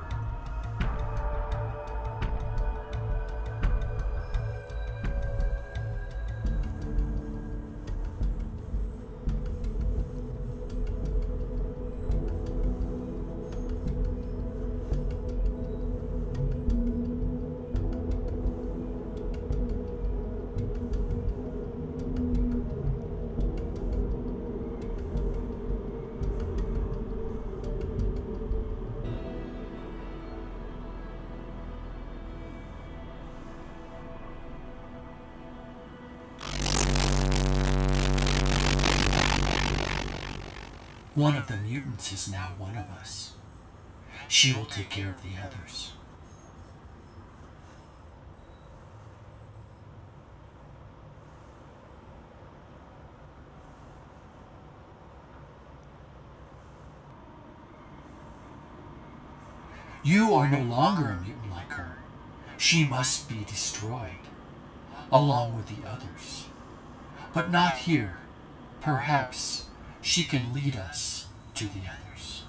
One of the mutants is now one of us. She will take care of the others. You are no longer a mutant like her. She must be destroyed, along with the others. But not here. Perhaps she can lead us to the others.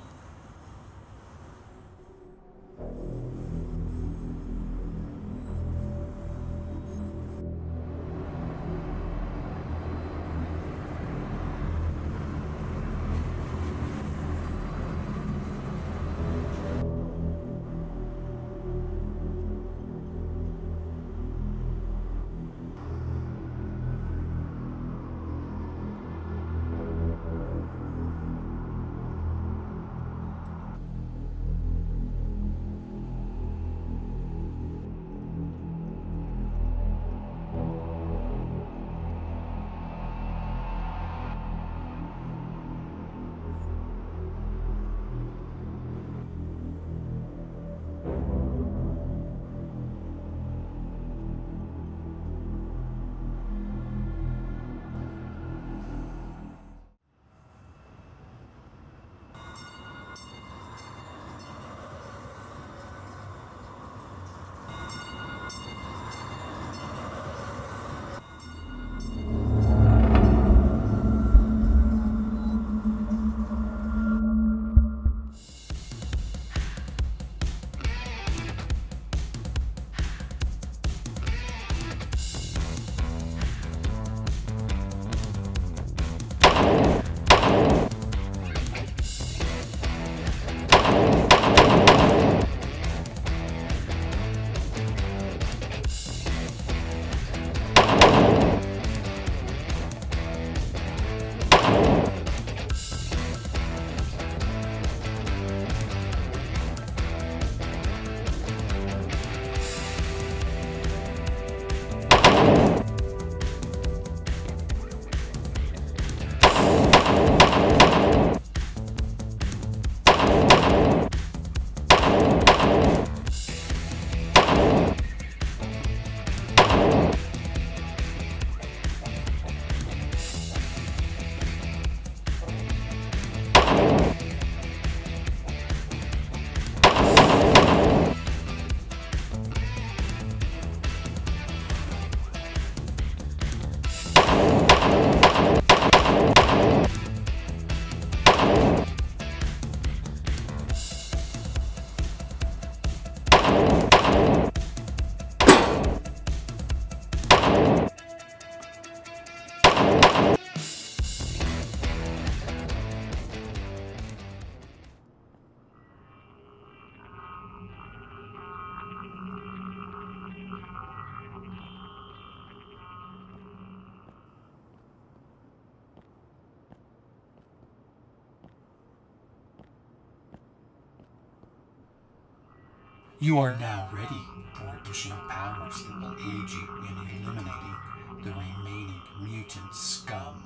You are now ready for additional powers that will aid you in eliminating the remaining mutant scum.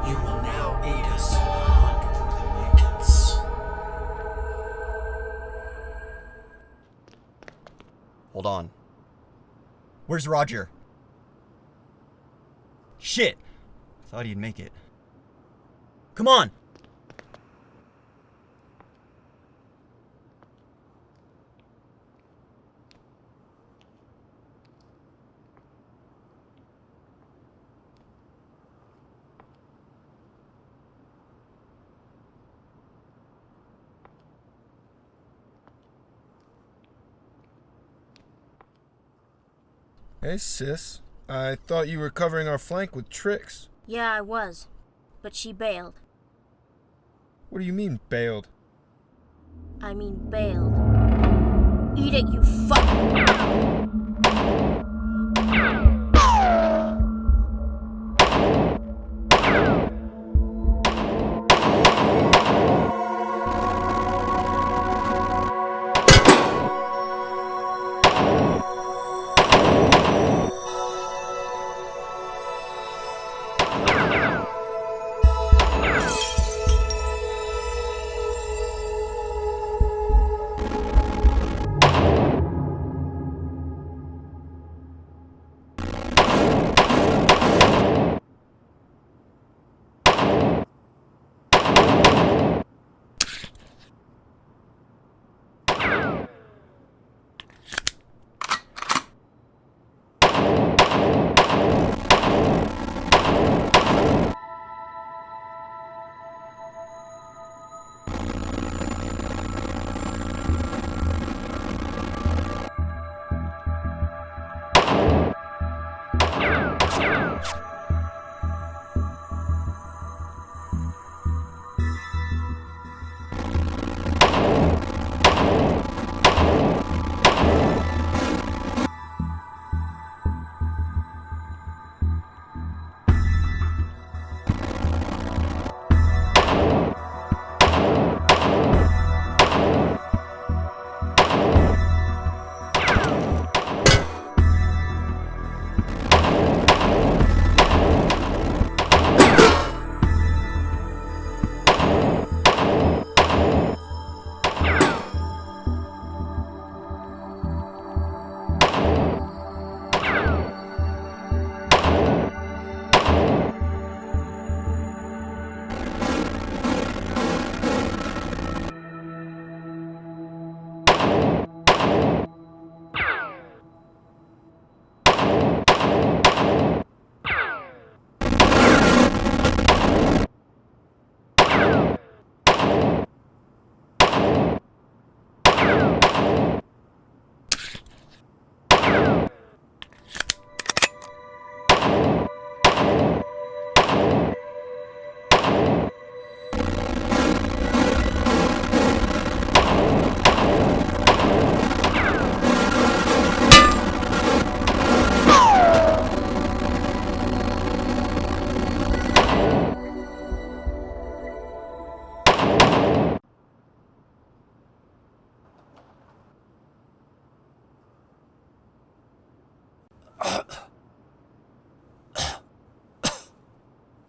You will now aid us in the hunt for the mutants. Hold on. Where's Roger? Shit! Thought he'd make it. Come on! Hey, sis. I thought you were covering our flank with tricks. Yeah, I was. But she bailed. What do you mean, bailed? I mean bailed. Eat it, you fuck!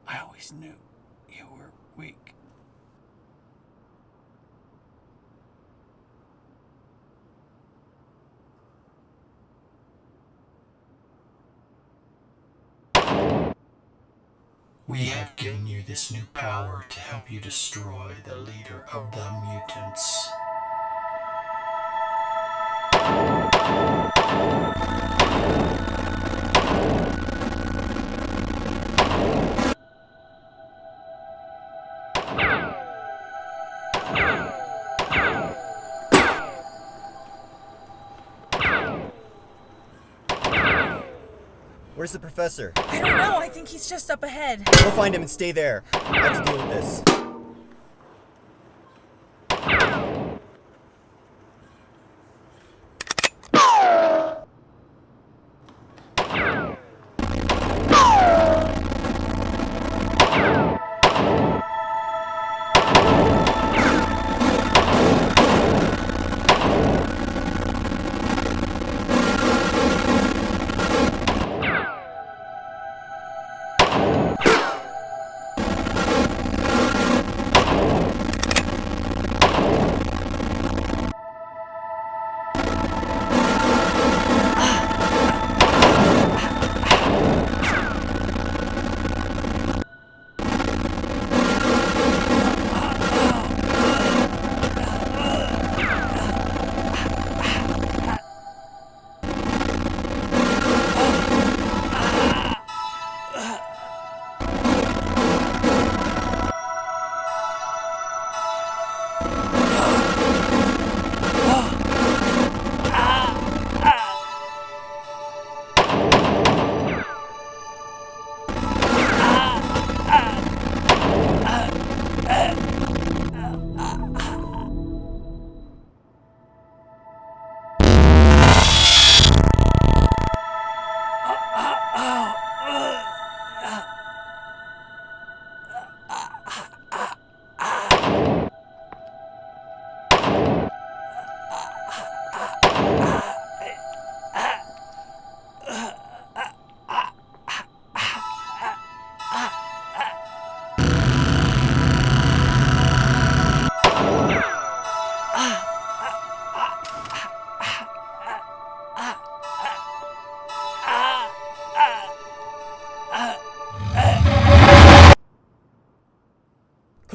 I always knew you were weak. We have given you this new power to help you destroy the leader of the mutants. Where's the professor? I don't know. I think he's just up ahead. Go find him and stay there. I have to deal with this.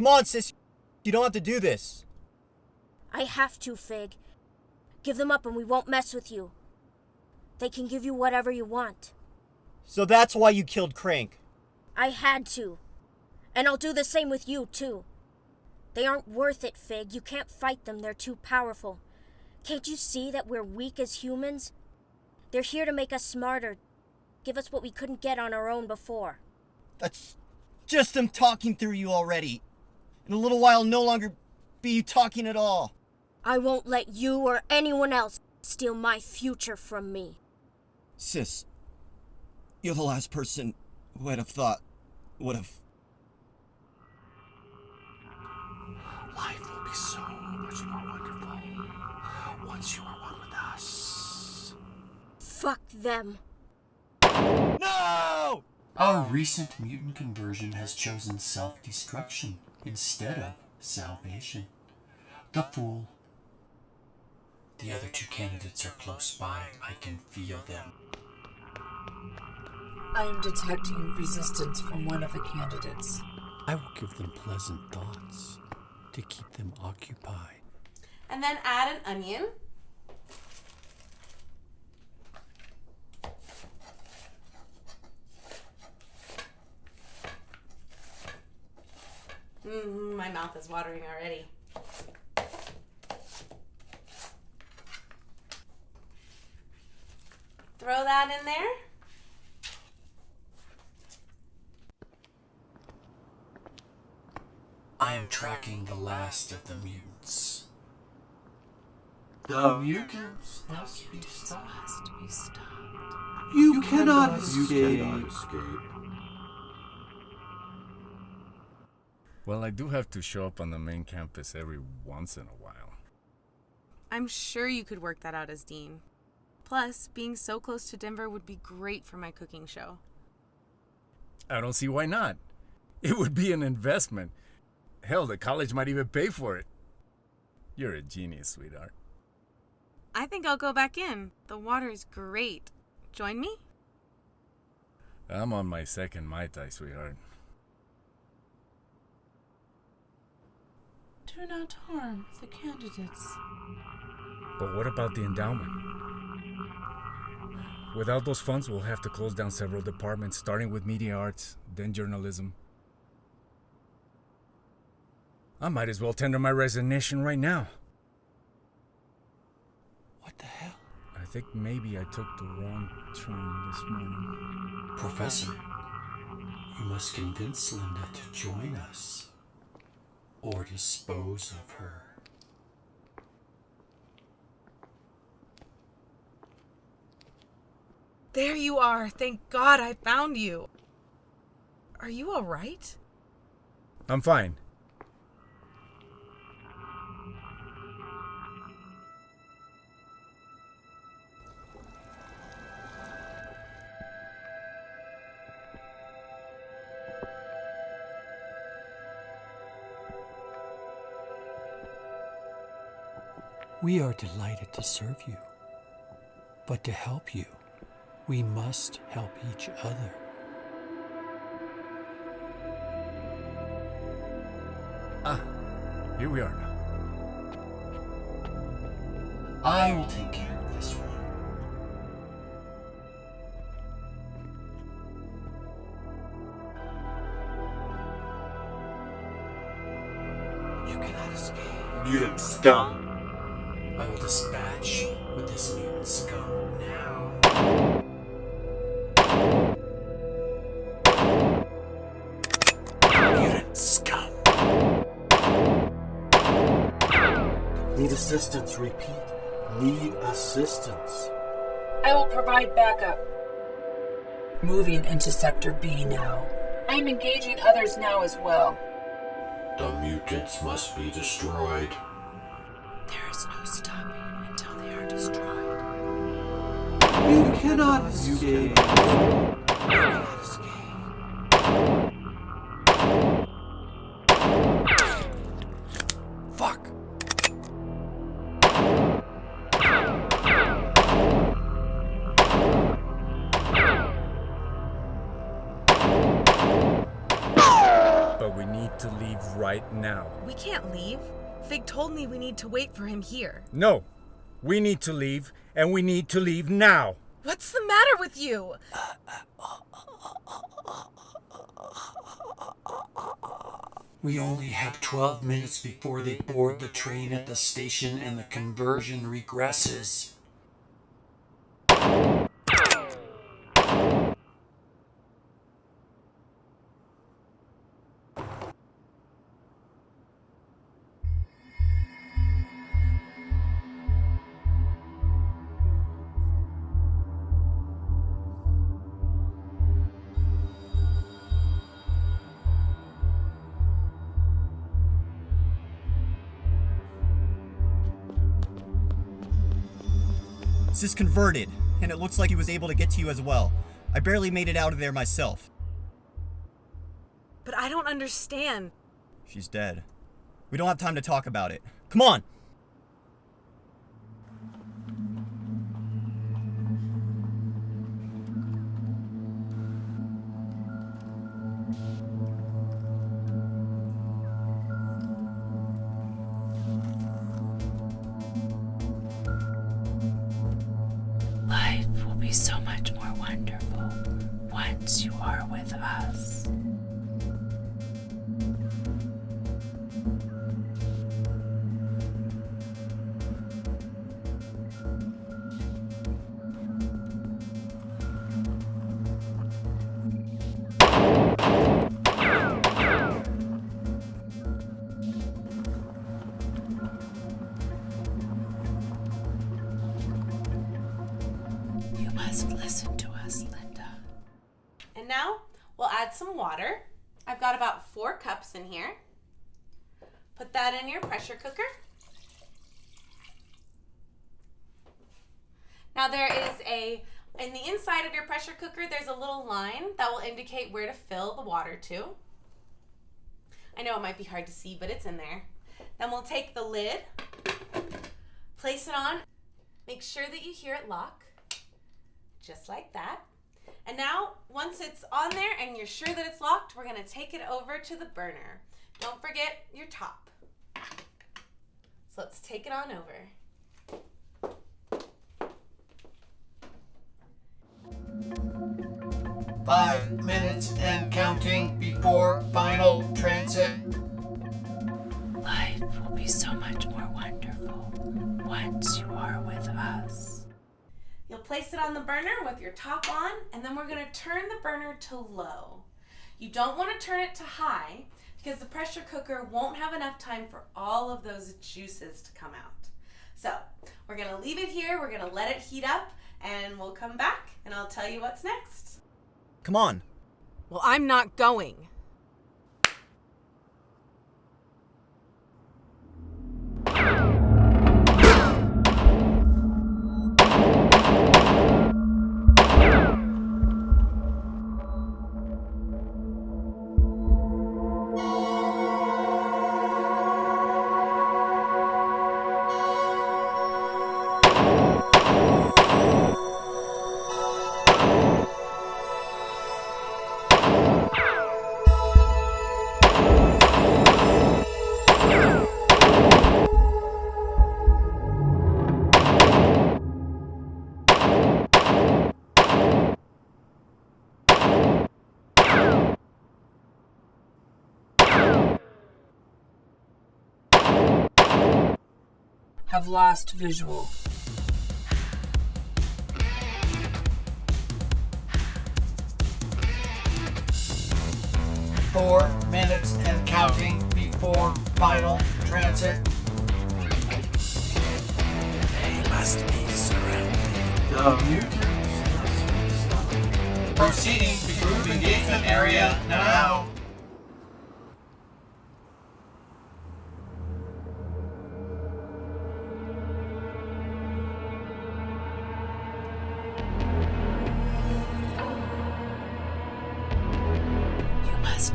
on, sis. You don't have to do this. I have to, Fig. Give them up and we won't mess with you. They can give you whatever you want. So that's why you killed Crank. I had to. And I'll do the same with you, too. They aren't worth it, Fig. You can't fight them. They're too powerful. Can't you see that we're weak as humans? They're here to make us smarter. Give us what we couldn't get on our own before. That's just them talking through you already. In a little while, no longer be you talking at all. I won't let you or anyone else steal my future from me. Sis, you're the last person who I'd have thought would have. Life will be so much more wonderful once you are one with us. Fuck them. No! Our recent mutant conversion has chosen self-destruction instead of salvation. The fool. The other two candidates are close by. I can feel them. I am detecting resistance from one of the candidates. I will give them pleasant thoughts to keep them occupied. And then add an onion. My mouth is watering already. Throw that in there. I am tracking the last of the mutants. The mutants must be stopped. You cannot escape. Well, I do have to show up on the main campus every once in a while. I'm sure you could work that out as dean. Plus, being so close to Denver would be great for my cooking show. I don't see why not. It would be an investment. Hell, the college might even pay for it. You're a genius, sweetheart. I think I'll go back in. The water is great. Join me? I'm on my second Mai Tai, sweetheart. Do not harm the candidates. But what about the endowment? Without those funds, we'll have to close down several departments, starting with media arts, then journalism. I might as well tender my resignation right now. What the hell? I think maybe I took the wrong turn this morning. Professor, you must convince Linda to join us, or dispose of her. There you are. Thank God I found you. Are you all right? I'm fine. We are delighted to serve you, but to help you, we must help each other. Ah, here we are now. I will take care of this one. You cannot escape. Mutant scum. I will dispatch with this mutant scum now. Mutant scum. Need assistance, repeat. Need assistance. I will provide backup. Moving into Sector B now. I am engaging others now as well. The mutants must be destroyed. There is no stopping until they are destroyed. You cannot escape. Fuck! But we need need to leave right now. We can't leave. Fig told me we need to wait for him here. No, we need to leave, and we need to leave now. What's the matter with you? We only have 12 minutes before they board the train at the station and the conversion regresses. Sis converted, and it looks like he was able to get to you as well. I barely made it out of there myself. But I don't understand. She's dead. We don't have time to talk about it. Come on! Life will be so much more wonderful once you are with us. You must listen to us, Linda. And now we'll add some water. I've got about 4 cups in here. Put that in your pressure cooker. Now there is in the inside of your pressure cooker, there's a little line that will indicate where to fill the water to. I know it might be hard to see, but it's in there. Then we'll take the lid, place it on, make sure that you hear it lock, just like that. And now, once it's on there and you're sure that it's locked, we're gonna take it over to the burner. Don't forget your top. So let's take it on over. 5 minutes and counting before final transit. Life will be so much more wonderful once you are with us. You'll place it on the burner with your top on, and then we're gonna turn the burner to low. You don't wanna turn it to high because the pressure cooker won't have enough time for all of those juices to come out. So we're gonna leave it here, we're gonna let it heat up, and we'll come back and I'll tell you what's next. Come on. Well, I'm not going. Have lost visual. Four minutes and counting before final transit. They must be surrounded. The mutants. Proceeding to group engagement area now.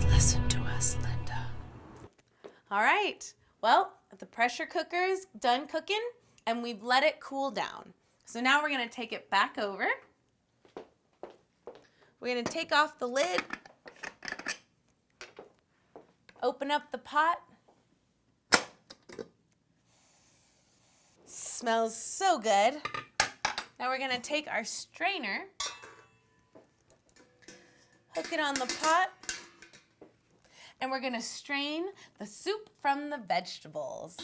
Listen to us, Linda. All right, well, the pressure cooker's done cooking and we've let it cool down. So now we're gonna take it back over. We're gonna take off the lid, Open up the pot. Smells so good. Now we're gonna take our strainer, hook it on the pot, and we're gonna strain the soup from the vegetables.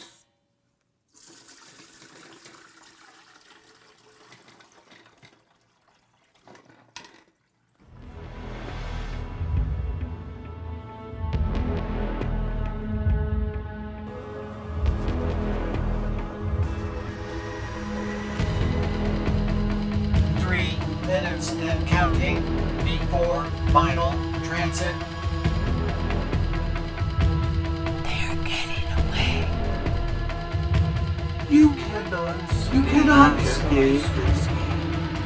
Minutes and counting before final transit. They're getting away. You cannot escape.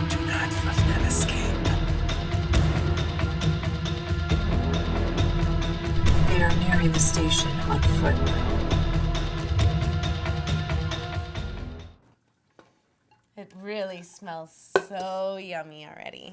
Do not let them escape. They are nearing the station on foot. It really smells so yummy already.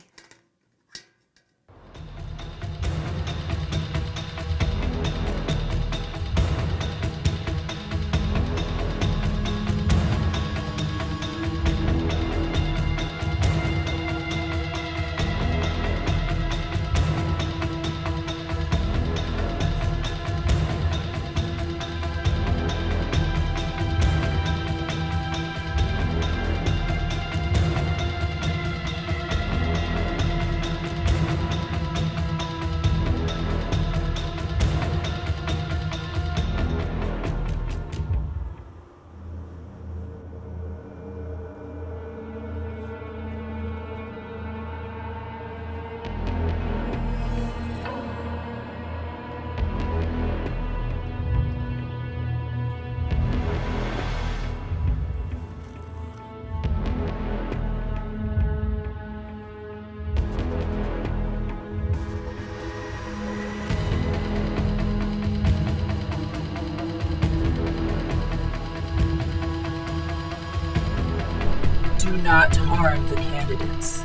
Do not harm the candidates.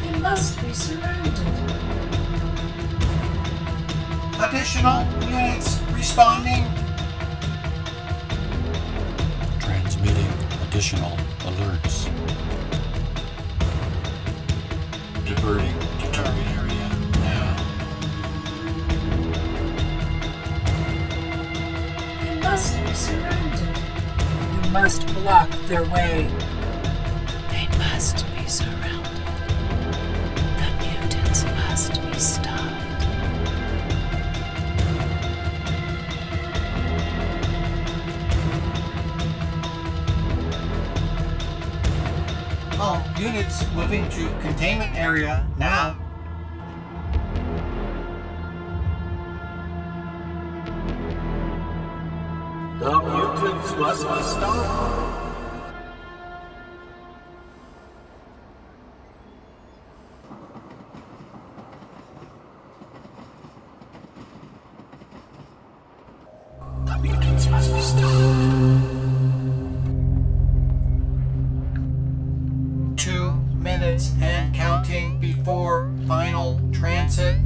They must be surrounded. Additional units responding. Transmitting additional alerts. Diverting to target area now. They must be surrounded. You must block their way. They must be surrounded. The mutants must be stopped. All units moving to containment area now. The mutants must be stopped. The mutants must be stopped. 2 minutes and counting before final transit.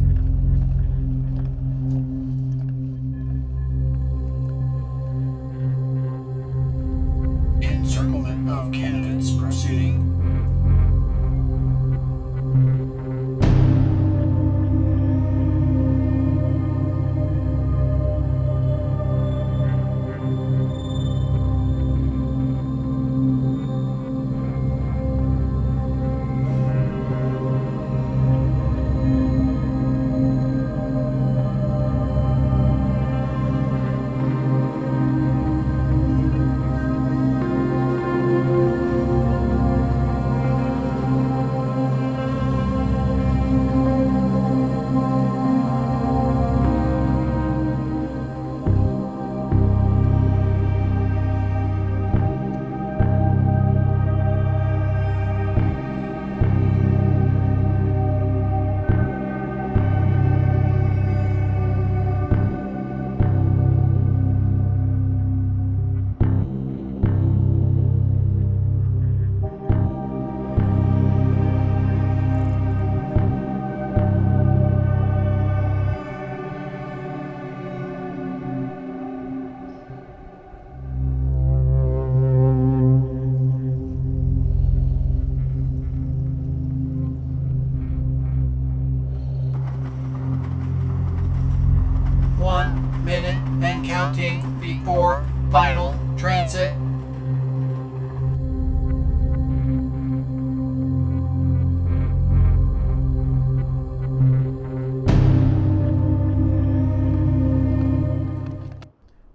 before final transit.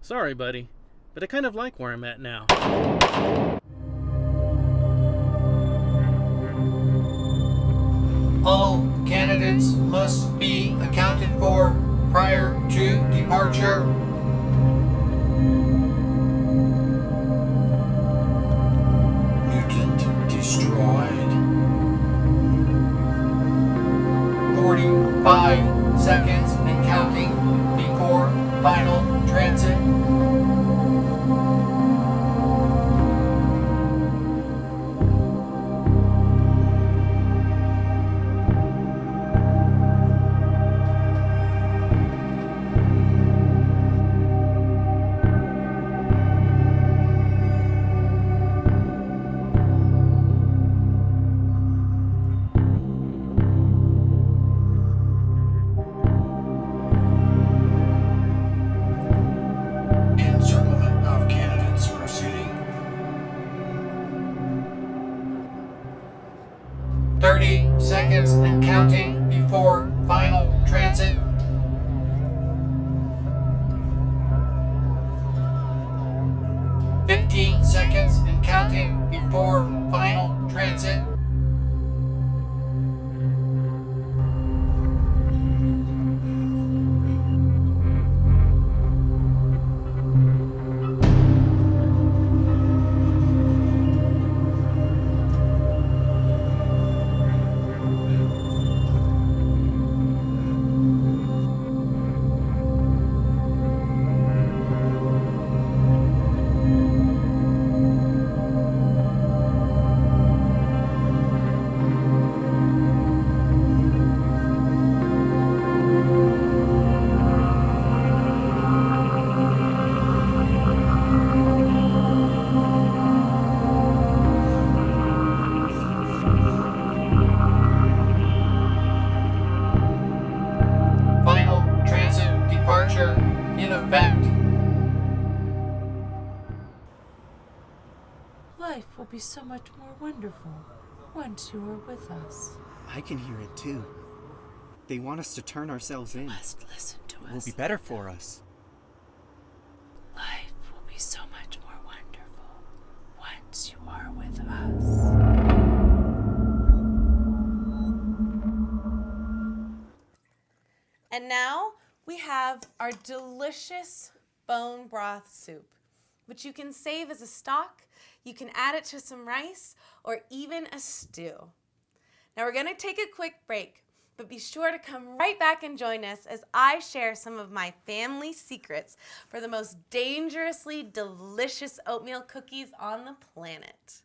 Sorry, buddy, but I kind of like where I'm at now. All candidates must be accounted for prior to departure. Mutant destroyed. 45 seconds and counting before final transit. Encirclement of candidates proceeding. 30 seconds and counting before final transit. Fifteen seconds and counting before final transit. Final transit departure in effect. Life will be so much more wonderful once you are with us. I can hear it too. They want us to turn ourselves in. Must listen to It will us. be better for us. Life will be so much more wonderful once you are with us. And now we have our delicious bone broth soup, which you can save as a stock, you can add it to some rice, or even a stew. Now we're gonna take a quick break, but be sure to come right back and join us as I share some of my family secrets for the most dangerously delicious oatmeal cookies on the planet.